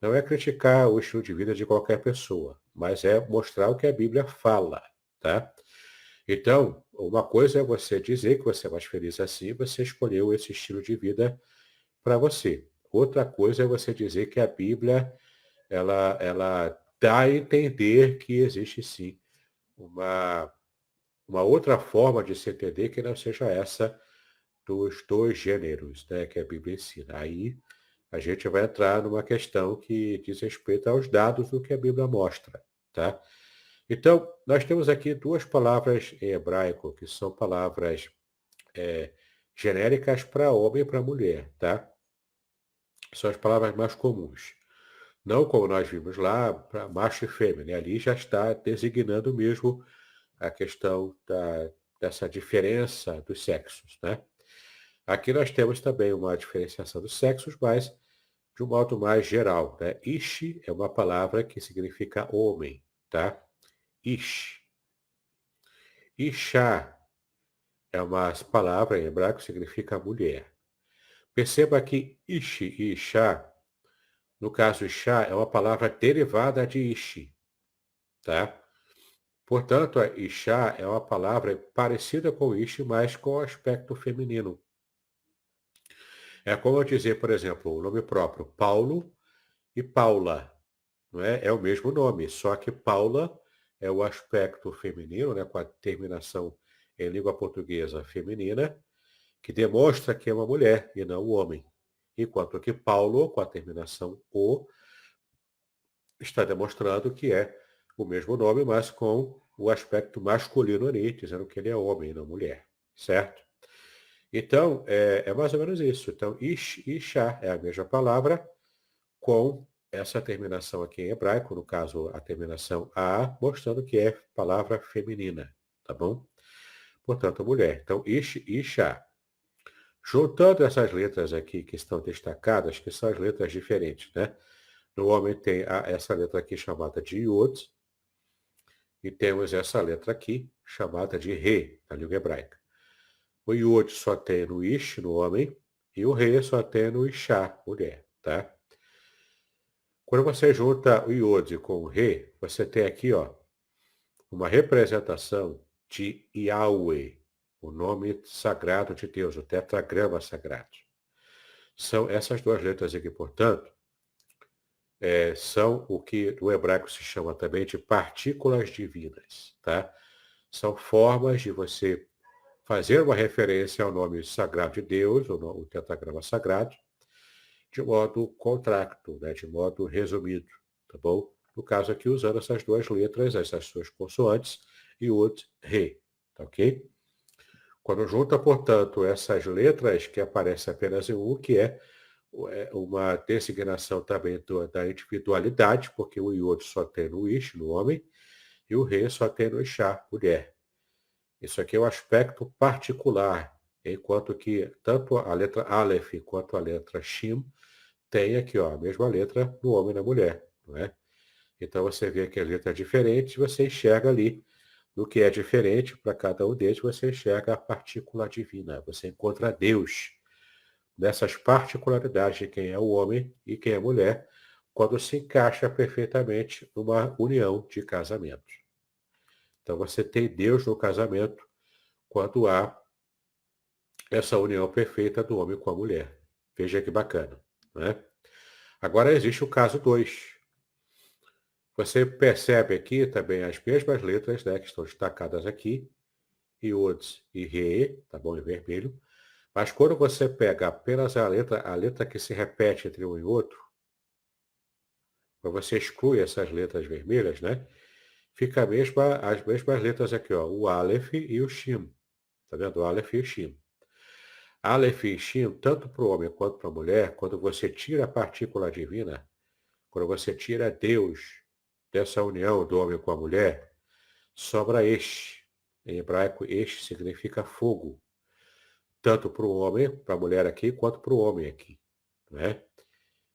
não é criticar o estilo de vida de qualquer pessoa, mas é mostrar o que a Bíblia fala, tá? Então, uma coisa é você dizer que você é mais feliz assim, você escolheu esse estilo de vida para você. Outra coisa é você dizer que a Bíblia ela dá a entender que existe sim uma, uma outra forma de se entender que não seja essa dos dois gêneros, né, que a Bíblia ensina. Aí a gente vai entrar numa questão que diz respeito aos dados do que a Bíblia mostra, tá? Então, nós temos aqui duas palavras em hebraico, que são palavras genéricas para homem e para mulher, tá? São as palavras mais comuns. Não como nós vimos lá, para macho e fêmea, né? Ali já está designando mesmo a questão dessa diferença dos sexos, né? Aqui nós temos também uma diferenciação dos sexos, mas de um modo mais geral, né? Ish é uma palavra que significa homem, tá? Ish. Isha é uma palavra em hebraico que significa mulher. Perceba que Ishi e Isha, no caso Isha, é uma palavra derivada de Ishi, tá? Portanto, a Isha é uma palavra parecida com Ishi, mas com aspecto feminino. É como eu dizer, por exemplo, o nome próprio, Paulo e Paula, não é? É o mesmo nome, só que Paula é o aspecto feminino, né, com a terminação em língua portuguesa feminina, que demonstra que é uma mulher e não um homem. Enquanto que Paulo, com a terminação o, está demonstrando que é o mesmo nome, mas com o aspecto masculino ali, dizendo que ele é homem e não mulher, certo? Então, é mais ou menos isso. Então, ish e isha é a mesma palavra, com essa terminação aqui em hebraico, no caso, a terminação a, mostrando que é palavra feminina, tá bom? Portanto, mulher. Então, ish e isha. Juntando essas letras aqui que estão destacadas, que são as letras diferentes, né? No homem tem essa letra aqui chamada de Yod, e temos essa letra aqui chamada de Re, na língua hebraica. O Yod só tem no Ish, no homem, e o Re só tem no Isha, mulher, tá? Quando você junta o Yod com o Re, você tem aqui, ó, uma representação de Yahweh, o nome sagrado de Deus, o tetragrama sagrado. São essas duas letras aqui, portanto, são o que no hebraico se chama também de partículas divinas, tá? São formas de você fazer uma referência ao nome sagrado de Deus, o tetragrama sagrado, de modo contracto, né? De modo resumido, tá bom? No caso aqui, usando essas duas letras, essas suas consoantes, Yud, Re, tá ok? Quando junta, portanto, essas letras que aparecem apenas em um, que é uma designação também da individualidade, porque o Yod só tem no Ish, no homem, e o Re só tem no Isha, mulher. Isso aqui é um aspecto particular, enquanto que tanto a letra Aleph quanto a letra Shim tem aqui, ó, a mesma letra no homem e na mulher, não é? Então você vê que a letra é diferente, você enxerga ali no que é diferente para cada um deles, você enxerga a partícula divina, você encontra Deus nessas particularidades de quem é o homem e quem é a mulher, quando se encaixa perfeitamente numa união de casamento. Então você tem Deus no casamento quando há essa união perfeita do homem com a mulher. Veja que bacana, né? Agora existe o caso 2. Você percebe aqui também as mesmas letras, né, que estão destacadas aqui, Yod e Re, tá bom, em vermelho. Mas quando você pega apenas a letra que se repete entre um e outro, quando você exclui essas letras vermelhas, né, fica as mesmas letras aqui, ó, o Aleph e o Shin. Tá vendo? O Aleph e o Shin. Aleph e Shin, tanto para o homem quanto para a mulher, quando você tira a partícula divina, quando você tira Deus dessa união do homem com a mulher, sobra Esh. Em hebraico, Esh significa fogo. Tanto para o homem, para a mulher aqui, quanto para o homem aqui. Né?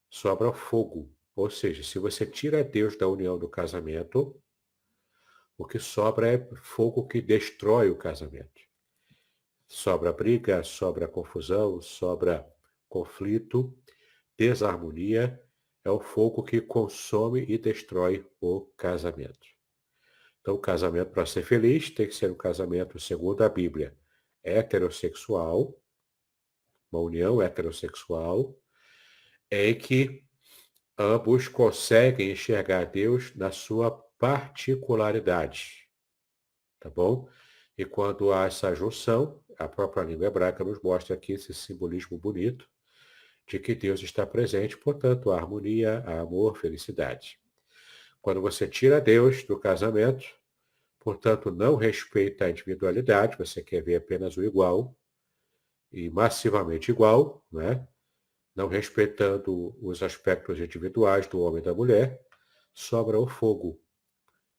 Sobra fogo. Ou seja, se você tira Deus da união do casamento, o que sobra é fogo que destrói o casamento. Sobra briga, sobra confusão, sobra conflito, desarmonia. É o fogo que consome e destrói o casamento. Então, o casamento, para ser feliz, tem que ser um casamento, segundo a Bíblia, heterossexual, uma união heterossexual, em que ambos conseguem enxergar Deus na sua particularidade. Tá bom? E quando há essa junção, a própria língua hebraica nos mostra aqui esse simbolismo bonito de que Deus está presente, portanto, há harmonia, há amor, felicidade. Quando você tira Deus do casamento, portanto, não respeita a individualidade, você quer ver apenas o igual, e massivamente igual, né? Não respeitando os aspectos individuais do homem e da mulher, sobra o fogo,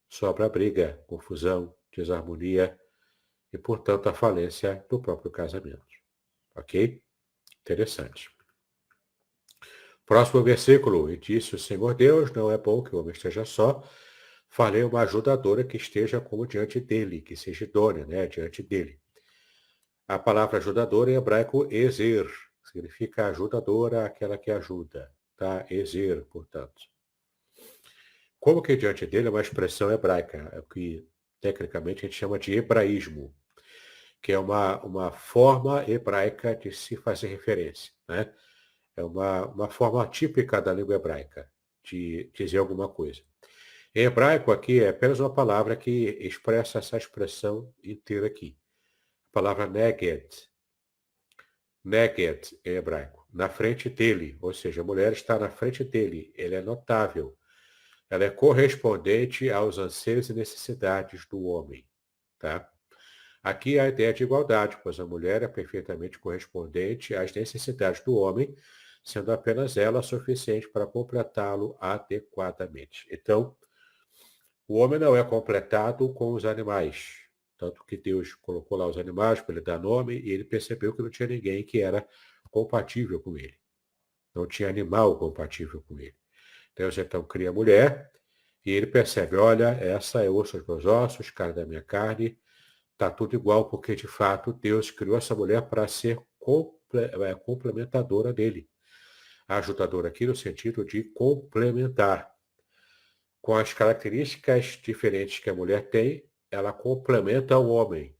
sobra a briga, confusão, desarmonia e, portanto, a falência do próprio casamento. Ok? Interessante. Próximo versículo. E disse o Senhor Deus, não é bom que o homem esteja só, falei uma ajudadora que esteja como diante dele, que seja idônea, né, diante dele. A palavra ajudadora em hebraico ezer, significa ajudadora, aquela que ajuda, tá? Ezer, portanto. Como que diante dele é uma expressão hebraica, é o que tecnicamente a gente chama de hebraísmo, que é uma forma hebraica de se fazer referência, né? É uma forma típica da língua hebraica de dizer alguma coisa. Em hebraico aqui é apenas uma palavra que expressa essa expressão inteira aqui. A palavra neged. Neged em hebraico. Na frente dele, ou seja, a mulher está na frente dele. Ele é notável. Ela é correspondente aos anseios e necessidades do homem, tá? Aqui há a ideia de igualdade, pois a mulher é perfeitamente correspondente às necessidades do homem, sendo apenas ela suficiente para completá-lo adequadamente. Então, o homem não é completado com os animais. Tanto que Deus colocou lá os animais para ele dar nome e ele percebeu que não tinha ninguém que era compatível com ele. Não tinha animal compatível com ele. Deus então cria a mulher e ele percebe, olha, essa é osso dos meus ossos, carne da minha carne, está tudo igual, porque de fato Deus criou essa mulher para ser complementadora dele. Ajudadora aqui no sentido de complementar. Com as características diferentes que a mulher tem, ela complementa o homem.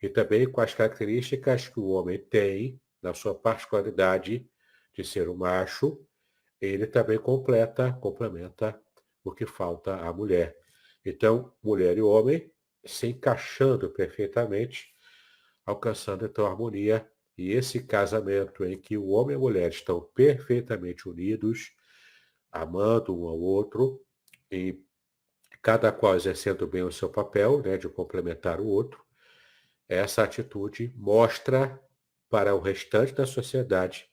E também com as características que o homem tem, na sua particularidade de ser um macho, ele também complementa o que falta à mulher. Então, mulher e homem se encaixando perfeitamente, alcançando então a harmonia. E esse casamento em que o homem e a mulher estão perfeitamente unidos, amando um ao outro, e cada qual exercendo bem o seu papel, né, de complementar o outro, essa atitude mostra para o restante da sociedade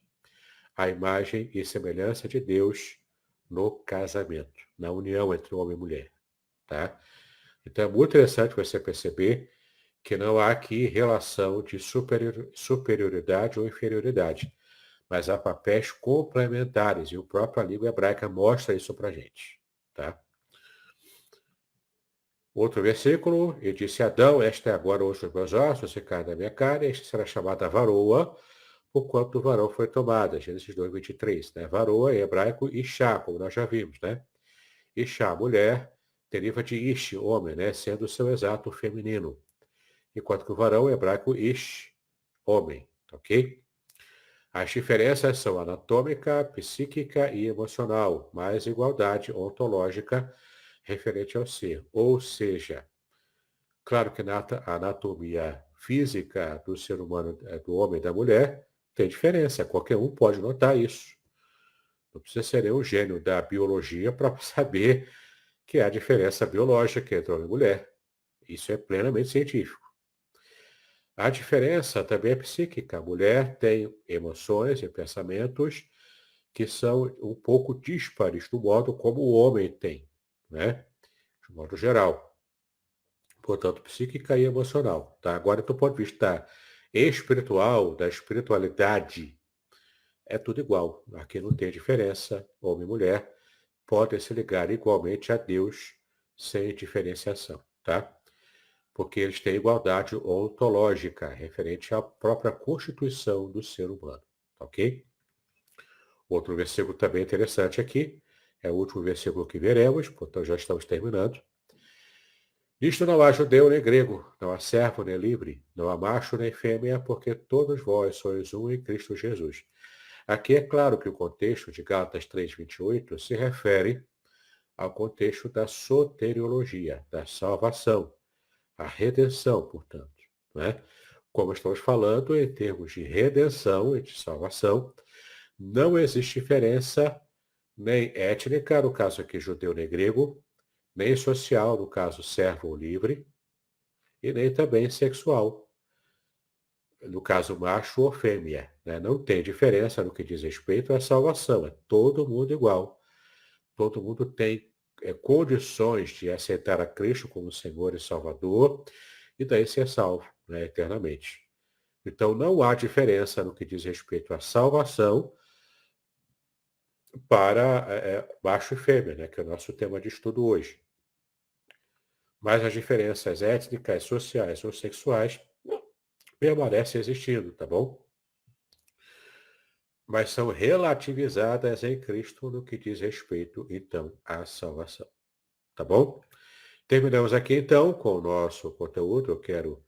a imagem e semelhança de Deus no casamento, na união entre homem e mulher, tá? Então é muito interessante você perceber que não há aqui relação de superioridade ou inferioridade, mas há papéis complementares e a própria língua hebraica mostra isso para a gente, tá? Outro versículo, e disse Adão, esta é agora o osso dos meus ossos e carne da minha carne, esta será chamada varoa, porquanto o varão foi tomada. Gênesis 2, 23. Né? Varoa em hebraico, Ishá, como nós já vimos, né? Ishá, mulher, deriva de Ish, homem, né? Sendo o seu exato feminino. Enquanto que o varão em hebraico, Ish, homem, ok? As diferenças são anatômica, psíquica e emocional, mais igualdade ontológica referente ao ser. Ou seja, claro que na anatomia física do ser humano, do homem e da mulher, tem diferença. Qualquer um pode notar isso. Não precisa ser um gênio da biologia para saber que há diferença biológica entre homem e mulher. Isso é plenamente científico. A diferença também é psíquica. A mulher tem emoções e pensamentos que são um pouco díspares do modo como o homem tem, né? De modo geral. Portanto, psíquica e emocional. Tá? Agora, do ponto de vista espiritual, da espiritualidade, é tudo igual. Aqui não tem diferença. Homem e mulher podem se ligar igualmente a Deus sem diferenciação. Tá? Porque eles têm igualdade ontológica, referente à própria constituição do ser humano. Ok? Outro versículo também interessante aqui, é o último versículo que veremos, portanto já estamos terminando. Nisto não há judeu nem grego, não há servo nem livre, não há macho nem fêmea, porque todos vós sois um em Cristo Jesus. Aqui é claro que o contexto de Gálatas 3:28 se refere ao contexto da soteriologia, da salvação, a redenção, portanto. Né? Como estamos falando, em termos de redenção e de salvação, não existe diferença nem étnica, no caso aqui judeu nem grego, nem social, no caso servo ou livre, e nem também sexual, no caso macho ou fêmea. Né? Não tem diferença no que diz respeito à salvação, é todo mundo igual. Todo mundo tem condições de aceitar a Cristo como Senhor e Salvador, e daí ser salvo, né, eternamente. Então não há diferença no que diz respeito à salvação para macho e fêmea, né, que é o nosso tema de estudo hoje. mas as diferenças étnicas, sociais ou sexuais permanecem existindo, tá bom? Mas são relativizadas em Cristo no que diz respeito, então, à salvação. Tá bom? Terminamos aqui, então, com o nosso conteúdo. Eu quero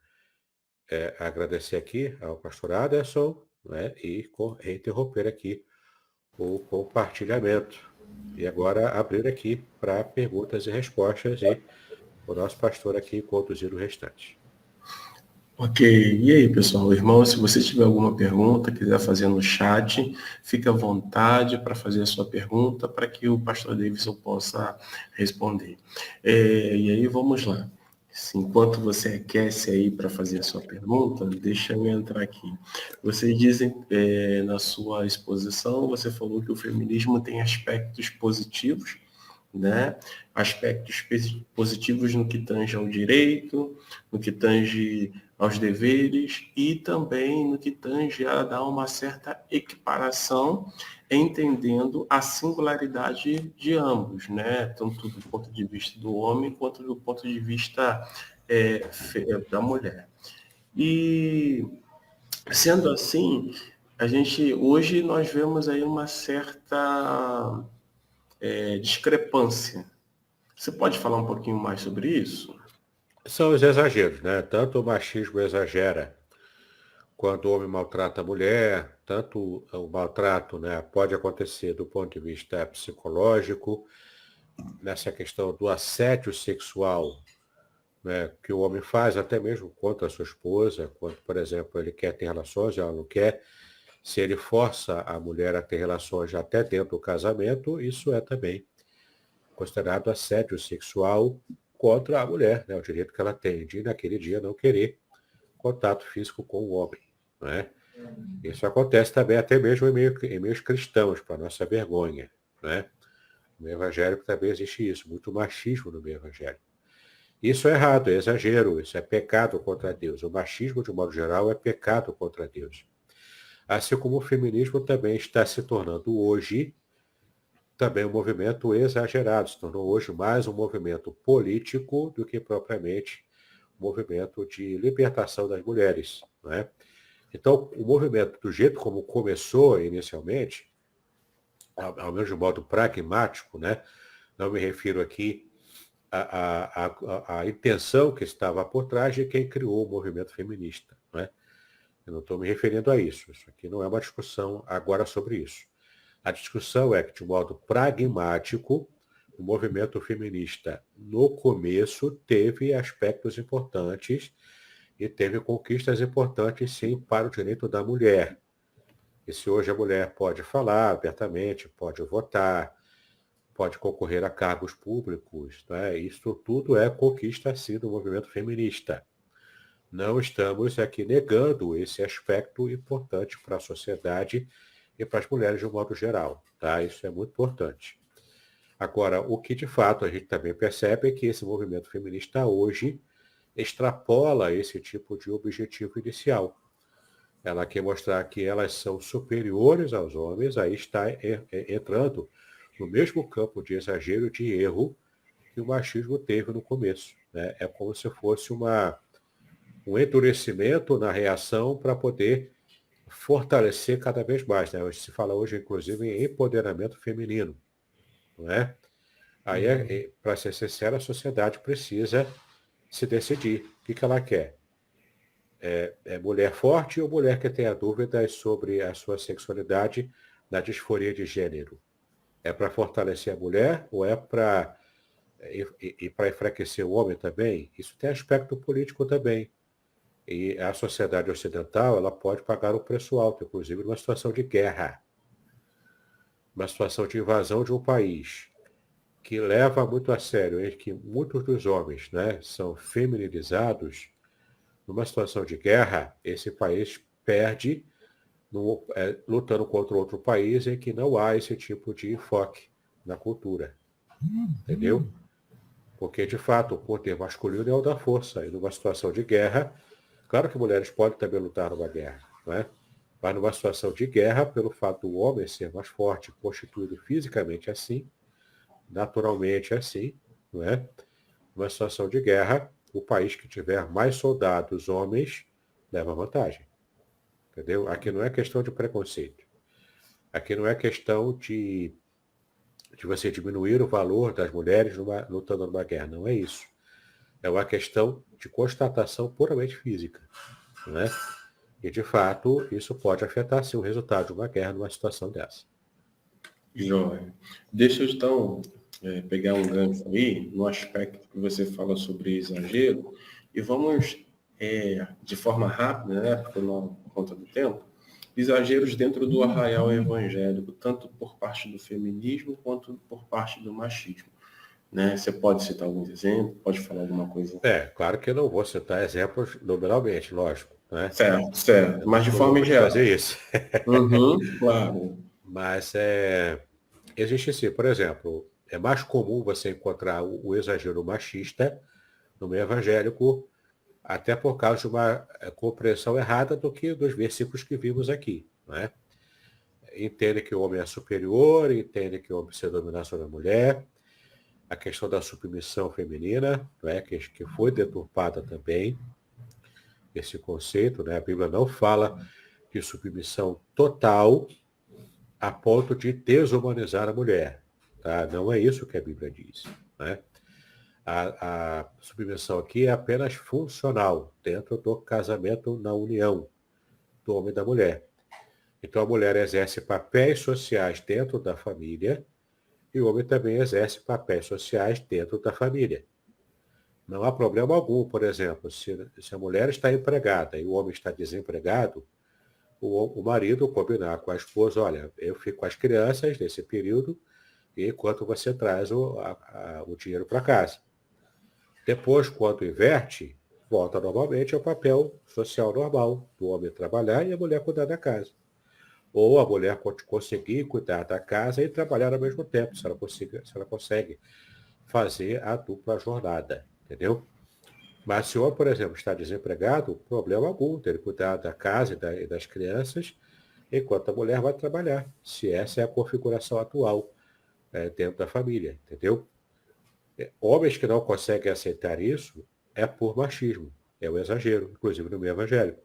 agradecer aqui ao pastor Aderson, né, e interromper aqui o compartilhamento. E agora abrir aqui para perguntas e respostas e o nosso pastor aqui conduzir o restante. Ok, e aí pessoal, irmão, se você tiver alguma pergunta, quiser fazer no chat, fique à vontade para fazer a sua pergunta, para que o pastor Davidson possa responder. E aí vamos lá. Enquanto você aquece aí para fazer a sua pergunta, deixa eu entrar aqui. Vocês dizem, na sua exposição, você falou que o feminismo tem aspectos positivos, né? Aspectos positivos no que tange ao direito, no que tange aos deveres e também no que tange a dar uma certa equiparação, entendendo a singularidade de ambos, né? Tanto do ponto de vista do homem quanto do ponto de vista da mulher. E sendo assim, hoje nós vemos aí uma certa discrepância. Você pode falar um pouquinho mais sobre isso? São os exageros, né? Tanto o machismo exagera quando o homem maltrata a mulher, tanto o maltrato, né, pode acontecer do ponto de vista psicológico, nessa questão do assédio sexual, né, que o homem faz até mesmo contra a sua esposa, quando, por exemplo, ele quer ter relações, ela não quer. Se ele força a mulher a ter relações até dentro do casamento, isso é também considerado assédio sexual contra a mulher, né, o direito que ela tem de, naquele dia, não querer contato físico com o homem. Né? Isso acontece também até mesmo em meios cristãos, para nossa vergonha. Né? No meio evangélico também existe isso, muito machismo no meio evangélico. Isso é errado, é exagero, isso é pecado contra Deus. O machismo, de modo geral, é pecado contra Deus. Assim como o feminismo também está se tornando hoje também um movimento exagerado, se tornou hoje mais um movimento político do que propriamente um movimento de libertação das mulheres. Né? Então, o movimento, do jeito como começou inicialmente, ao menos de modo pragmático, né? Não me refiro aqui à intenção que estava por trás de quem criou o movimento feminista. Né? Eu não estou me referindo a isso. Isso aqui não é uma discussão agora sobre isso. A discussão é que, de modo pragmático, o movimento feminista, no começo, teve aspectos importantes e teve conquistas importantes, sim, para o direito da mulher. E se hoje a mulher pode falar abertamente, pode votar, pode concorrer a cargos públicos, né? Isso tudo é conquista, sim, do movimento feminista. Não estamos aqui negando esse aspecto importante para a sociedade e para as mulheres de um modo geral. Tá? Isso é muito importante. Agora, o que de fato a gente também percebe é que esse movimento feminista hoje extrapola esse tipo de objetivo inicial. Ela quer mostrar que elas são superiores aos homens, aí está entrando no mesmo campo de exagero, de erro, que o machismo teve no começo. Né? É como se fosse um endurecimento na reação para poder fortalecer cada vez mais. Né? Se fala hoje, inclusive, em empoderamento feminino. Não é? Aí, para ser sincero, a sociedade precisa se decidir. O que ela quer? É mulher forte ou mulher que tenha dúvidas sobre a sua sexualidade na disforia de gênero? É para fortalecer a mulher ou é para para enfraquecer o homem também? Isso tem aspecto político também. E a sociedade ocidental ela pode pagar um preço alto, inclusive numa situação de guerra, uma situação de invasão de um país, que leva muito a sério, em que muitos dos homens, né, são feminilizados. Numa situação de guerra, esse país perde lutando contra outro país em que não há esse tipo de enfoque na cultura. Entendeu? Porque, de fato, o poder masculino é o da força. E numa situação de guerra, claro que mulheres podem também lutar numa guerra, não é? Mas numa situação de guerra, pelo fato do homem ser mais forte, constituído fisicamente assim, naturalmente assim, não é? numa situação de guerra, o país que tiver mais soldados homens leva vantagem. Entendeu? Aqui não é questão de preconceito. Aqui não é questão de você diminuir o valor das mulheres lutando numa guerra. Não é isso. É uma questão de constatação puramente física. Né? E, de fato, isso pode afetar sim, o resultado de uma guerra numa situação dessa. Jóia. Deixa eu então pegar um gancho aí no aspecto que você fala sobre exagero e vamos, de forma rápida, né, por conta do tempo, exageros dentro do arraial evangélico, tanto por parte do feminismo quanto por parte do machismo. Né? Você pode citar alguns exemplos? Pode falar alguma coisa? Claro que eu não vou citar exemplos numeralmente, lógico. Né? Certo, certo. Mas de Não forma vamos geral. fazer isso. Uhum, claro. Mas existe sim, por exemplo, é mais comum você encontrar o exagero machista no meio evangélico, até por causa de uma compreensão errada dos versículos que vimos aqui. Né? Entende que o homem é superior, entende que o homem precisa dominar sobre a mulher, a questão da submissão feminina, né, que foi deturpada também, esse conceito, né? A Bíblia não fala de submissão total a ponto de desumanizar a mulher. Tá? Não é isso que a Bíblia diz. Né? A submissão aqui é apenas funcional, dentro do casamento na união do homem e da mulher. Então a mulher exerce papéis sociais dentro da família e o homem também exerce papéis sociais dentro da família. Não há problema algum, por exemplo, se a mulher está empregada e o homem está desempregado, o marido combinar com a esposa, olha, eu fico com as crianças nesse período, enquanto você traz o dinheiro para casa. Depois, quando inverte, volta novamente ao papel social normal, do homem trabalhar e a mulher cuidar da casa. Ou a mulher conseguir cuidar da casa e trabalhar ao mesmo tempo, se ela consegue fazer a dupla jornada, entendeu? Mas se o homem, por exemplo, está desempregado, problema algum, ter que cuidar da casa e das crianças, enquanto a mulher vai trabalhar, se essa é a configuração atual dentro da família, entendeu? Homens que não conseguem aceitar isso é por machismo, é o exagero, inclusive no meio evangélico.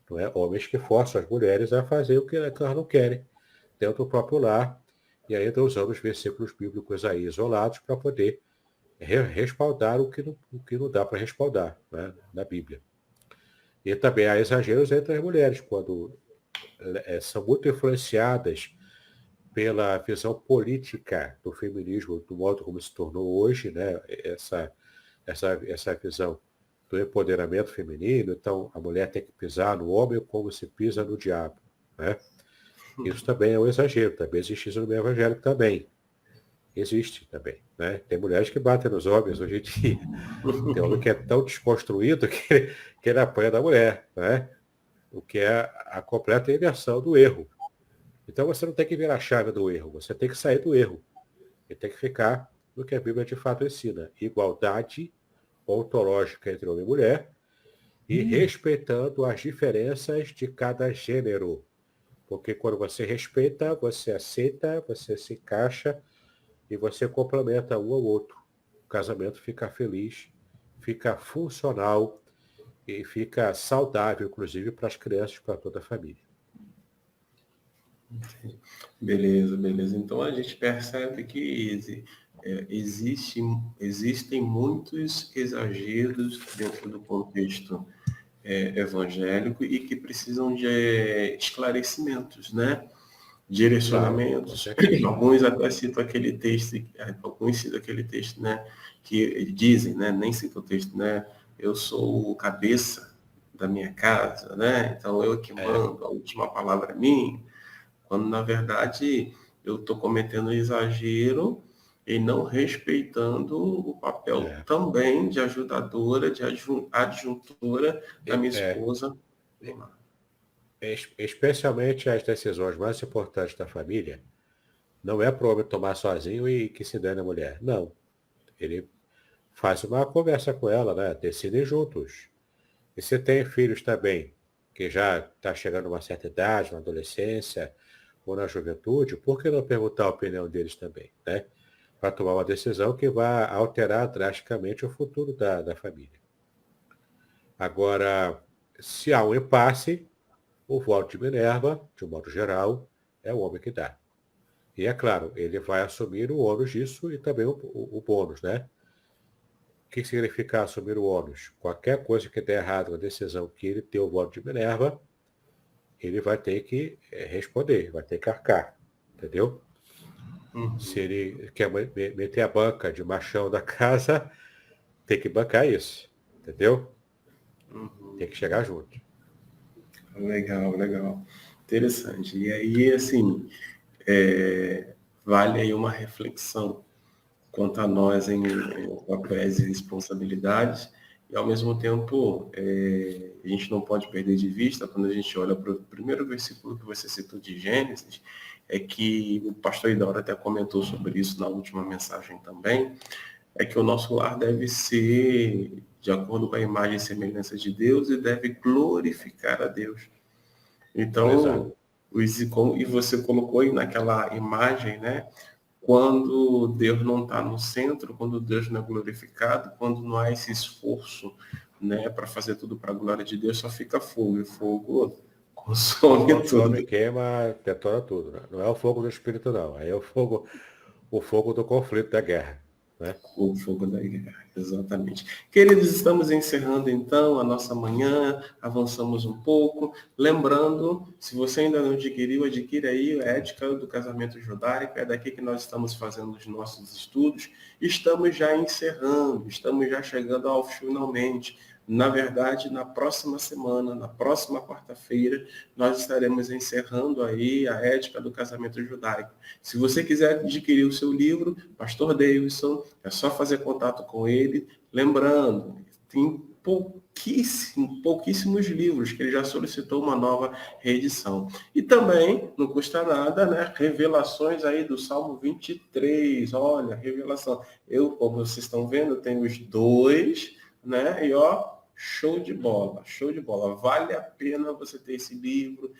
Não é? Homens que forçam as mulheres a fazer o que elas não querem, dentro do próprio lar, e ainda usando os versículos bíblicos aí isolados para poder respaldar o que não dá para respaldar, né, na Bíblia. E também há exageros entre as mulheres, quando são muito influenciadas pela visão política do feminismo, do modo como se tornou hoje, né, essa visão do empoderamento feminino. Então, a mulher tem que pisar no homem como se pisa no diabo. Né? Isso também é um exagero, também existe isso no meio evangélico também. Existe também. Né? Tem mulheres que batem nos homens hoje em dia. Tem homem que é tão desconstruído que ele apanha da mulher. Né? O que é a completa inversão do erro. Então você não tem que virar a chave do erro, você tem que sair do erro. E tem que ficar no que a Bíblia de fato ensina. Igualdade ontológica entre homem e mulher e respeitando as diferenças de cada gênero. Porque quando você respeita, você aceita, você se encaixa e você complementa um ao outro. O casamento fica feliz, fica funcional e fica saudável, inclusive, para as crianças, para toda a família. Beleza, beleza. Então a gente percebe que existem muitos exageros dentro do contexto evangélico e que precisam de esclarecimentos, né? Direcionamentos. Claro, Alguns citam aquele texto, né? Que dizem, né? Nem cito o texto, né? Eu sou o cabeça da minha casa, né? Então eu que mando, a última palavra é minha. Quando, na verdade, eu estou cometendo exagero e não respeitando o papel também de ajudadora, de adjuntora da minha esposa. Especialmente as decisões mais importantes da família, não é para o homem tomar sozinho e que se dane a mulher. Não. Ele faz uma conversa com ela, né? Decidem juntos. E se tem filhos também, que já está chegando a uma certa idade, na adolescência ou na juventude, por que não perguntar a opinião deles também, né? para tomar uma decisão que vai alterar drasticamente o futuro da família. Agora, se há um impasse, o voto de Minerva, de um modo geral, é o homem que dá. E é claro, ele vai assumir o ônus disso e também o bônus, né? O que significa assumir o ônus? Qualquer coisa que der errado na decisão que ele tem o voto de Minerva, ele vai ter que responder, vai ter que arcar, entendeu? Se ele quer meter a banca de machão da casa, tem que bancar isso, entendeu? Tem que chegar junto. Legal, legal. Interessante. E aí, assim, vale aí uma reflexão quanto a nós em papéis e responsabilidades, e ao mesmo tempo a gente não pode perder de vista, quando a gente olha para o primeiro versículo que você citou de Gênesis, é que o pastor Idauro até comentou sobre isso na última mensagem também, é que o nosso lar deve ser de acordo com a imagem e semelhança de Deus e deve glorificar a Deus. Então, e você colocou aí naquela imagem, né? Quando Deus não está no centro, quando Deus não é glorificado, quando não há esse esforço, né, para fazer tudo para a glória de Deus, só fica fogo, e fogo consome tudo. Queima, detona tudo. Né? Não é o fogo do espírito, não. Aí é o fogo do conflito, da guerra. Né? O fogo da guerra, exatamente. Queridos, estamos encerrando então a nossa manhã, avançamos um pouco. Lembrando, se você ainda não adquiriu, adquira aí a Ética do Casamento Judaico, é daqui que nós estamos fazendo os nossos estudos. Estamos já encerrando, estamos já chegando ao finalmente. Na verdade, na próxima semana, na próxima quarta-feira, nós estaremos encerrando aí a Ética do Casamento Judaico. Se você quiser adquirir o seu livro, Pastor Davidson, é só fazer contato com ele. Lembrando, tem pouquíssimos livros que ele já solicitou uma nova reedição. E também, não custa nada, né? Revelações aí do Salmo 23. Olha, revelação. Eu, como vocês estão vendo, tenho os dois, né? E show de bola, show de bola. Vale a pena você ter esse livro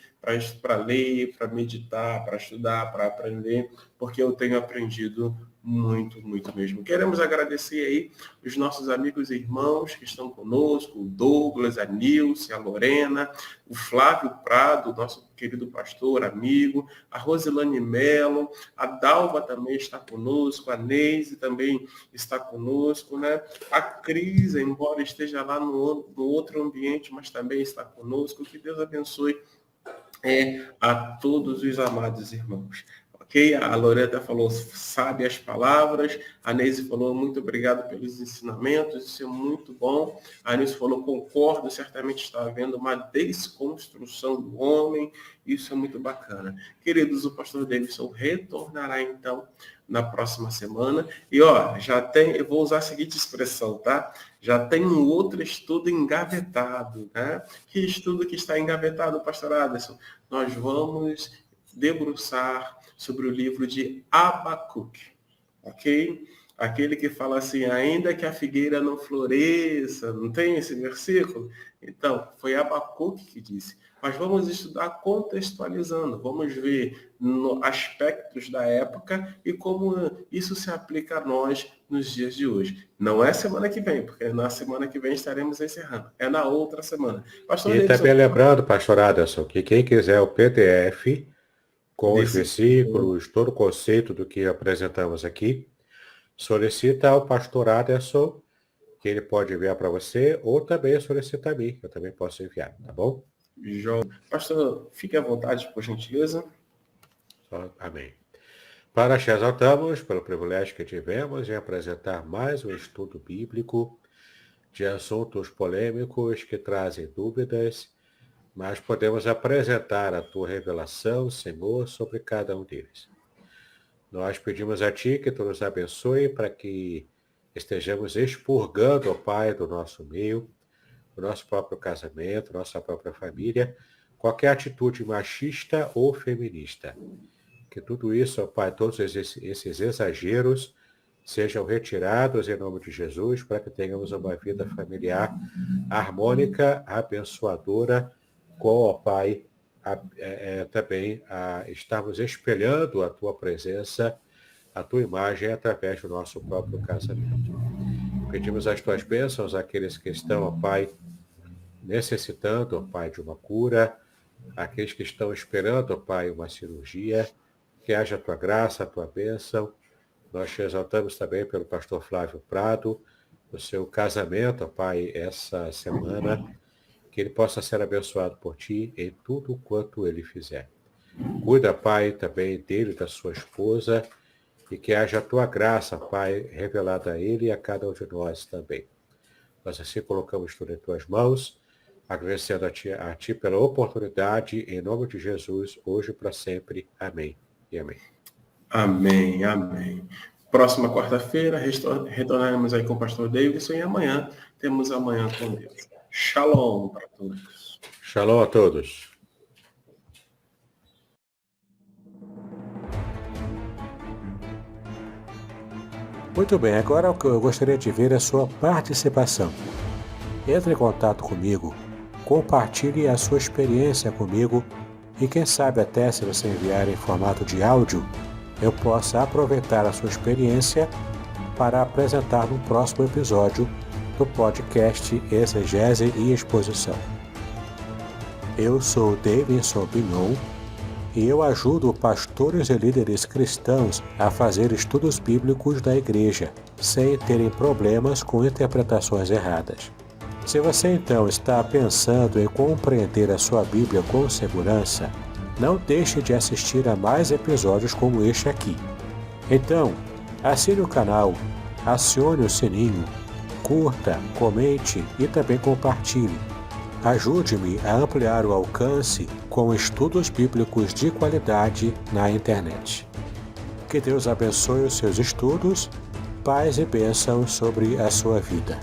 para ler, para meditar, para estudar, para aprender, porque eu tenho aprendido muito, muito mesmo. Queremos agradecer aí os nossos amigos e irmãos que estão conosco, o Douglas, a Nilce, a Lorena, o Flávio Prado, nosso querido pastor, amigo, a Rosilane Mello, a Dalva também está conosco, a Neise também está conosco, né? A Cris, embora esteja lá no outro ambiente, mas também está conosco. Que Deus abençoe a todos os amados irmãos. Ok? A Loreta falou, sabe as palavras. A Neise falou, muito obrigado pelos ensinamentos, isso é muito bom. A Neise falou, concordo, certamente está havendo uma desconstrução do homem, isso é muito bacana. Queridos, o pastor Davidson retornará então na próxima semana. E eu vou usar a seguinte expressão, tá? Já tem um outro estudo engavetado, né? Que estudo que está engavetado, pastor Aderson? Nós vamos debruçar sobre o livro de Abacuque, ok? Aquele que fala assim, ainda que a figueira não floresça, não tem esse versículo? Então, foi Abacuque que disse. Mas vamos estudar contextualizando, vamos ver aspectos da época e como isso se aplica a nós nos dias de hoje. Não é semana que vem, porque na semana que vem estaremos encerrando. É na outra semana. Pastor e também lembrando, pastor Aderson, que quem quiser o PDF com os versículos, todo o conceito do que apresentamos aqui, solicita ao pastor Aderson, que ele pode enviar para você, ou também solicita a mim, que eu também posso enviar, tá bom? João. Pastor, fique à vontade, por gentileza. Amém. Para te exaltamos pelo privilégio que tivemos em apresentar mais um estudo bíblico de assuntos polêmicos que trazem dúvidas, mas podemos apresentar a tua revelação, Senhor, sobre cada um deles. Nós pedimos a Ti que Tu nos abençoe para que estejamos expurgando, ó Pai, do nosso meio, do nosso próprio casamento, nossa própria família, qualquer atitude machista ou feminista. Que tudo isso, ó Pai, todos esses exageros sejam retirados em nome de Jesus, para que tenhamos uma vida familiar harmônica, abençoadora, com, ó Pai, também estarmos espelhando a Tua presença a tua imagem através do nosso próprio casamento. Pedimos as tuas bênçãos àqueles que estão, ó Pai, necessitando, ó Pai, de uma cura, àqueles que estão esperando, ó Pai, uma cirurgia, que haja a tua graça, a tua bênção. Nós te exaltamos também pelo pastor Flávio Prado, o seu casamento, ó Pai, essa semana, que ele possa ser abençoado por ti em tudo quanto ele fizer. Cuida, Pai, também dele e da sua esposa, e que haja a tua graça, Pai, revelada a ele e a cada um de nós também. Nós assim colocamos tudo em tuas mãos, agradecendo a ti pela oportunidade, em nome de Jesus, hoje e para sempre. Amém e amém. Amém, amém. Próxima quarta-feira, retornaremos aí com o pastor Davidson e amanhã temos Amanhã com Deus. Shalom para todos. Shalom a todos. Muito bem, agora eu gostaria de ver a sua participação. Entre em contato comigo, compartilhe a sua experiência comigo e quem sabe até se você enviar em formato de áudio, eu possa aproveitar a sua experiência para apresentar no próximo episódio do podcast Exegese e Exposição. Eu sou Davidson Bignon e eu ajudo pastores e líderes cristãos a fazer estudos bíblicos da igreja, sem terem problemas com interpretações erradas. Se você então está pensando em compreender a sua Bíblia com segurança, não deixe de assistir a mais episódios como este aqui. Então, assine o canal, acione o sininho, curta, comente e também compartilhe. Ajude-me a ampliar o alcance com estudos bíblicos de qualidade na internet. Que Deus abençoe os seus estudos, paz e bênçãos sobre a sua vida.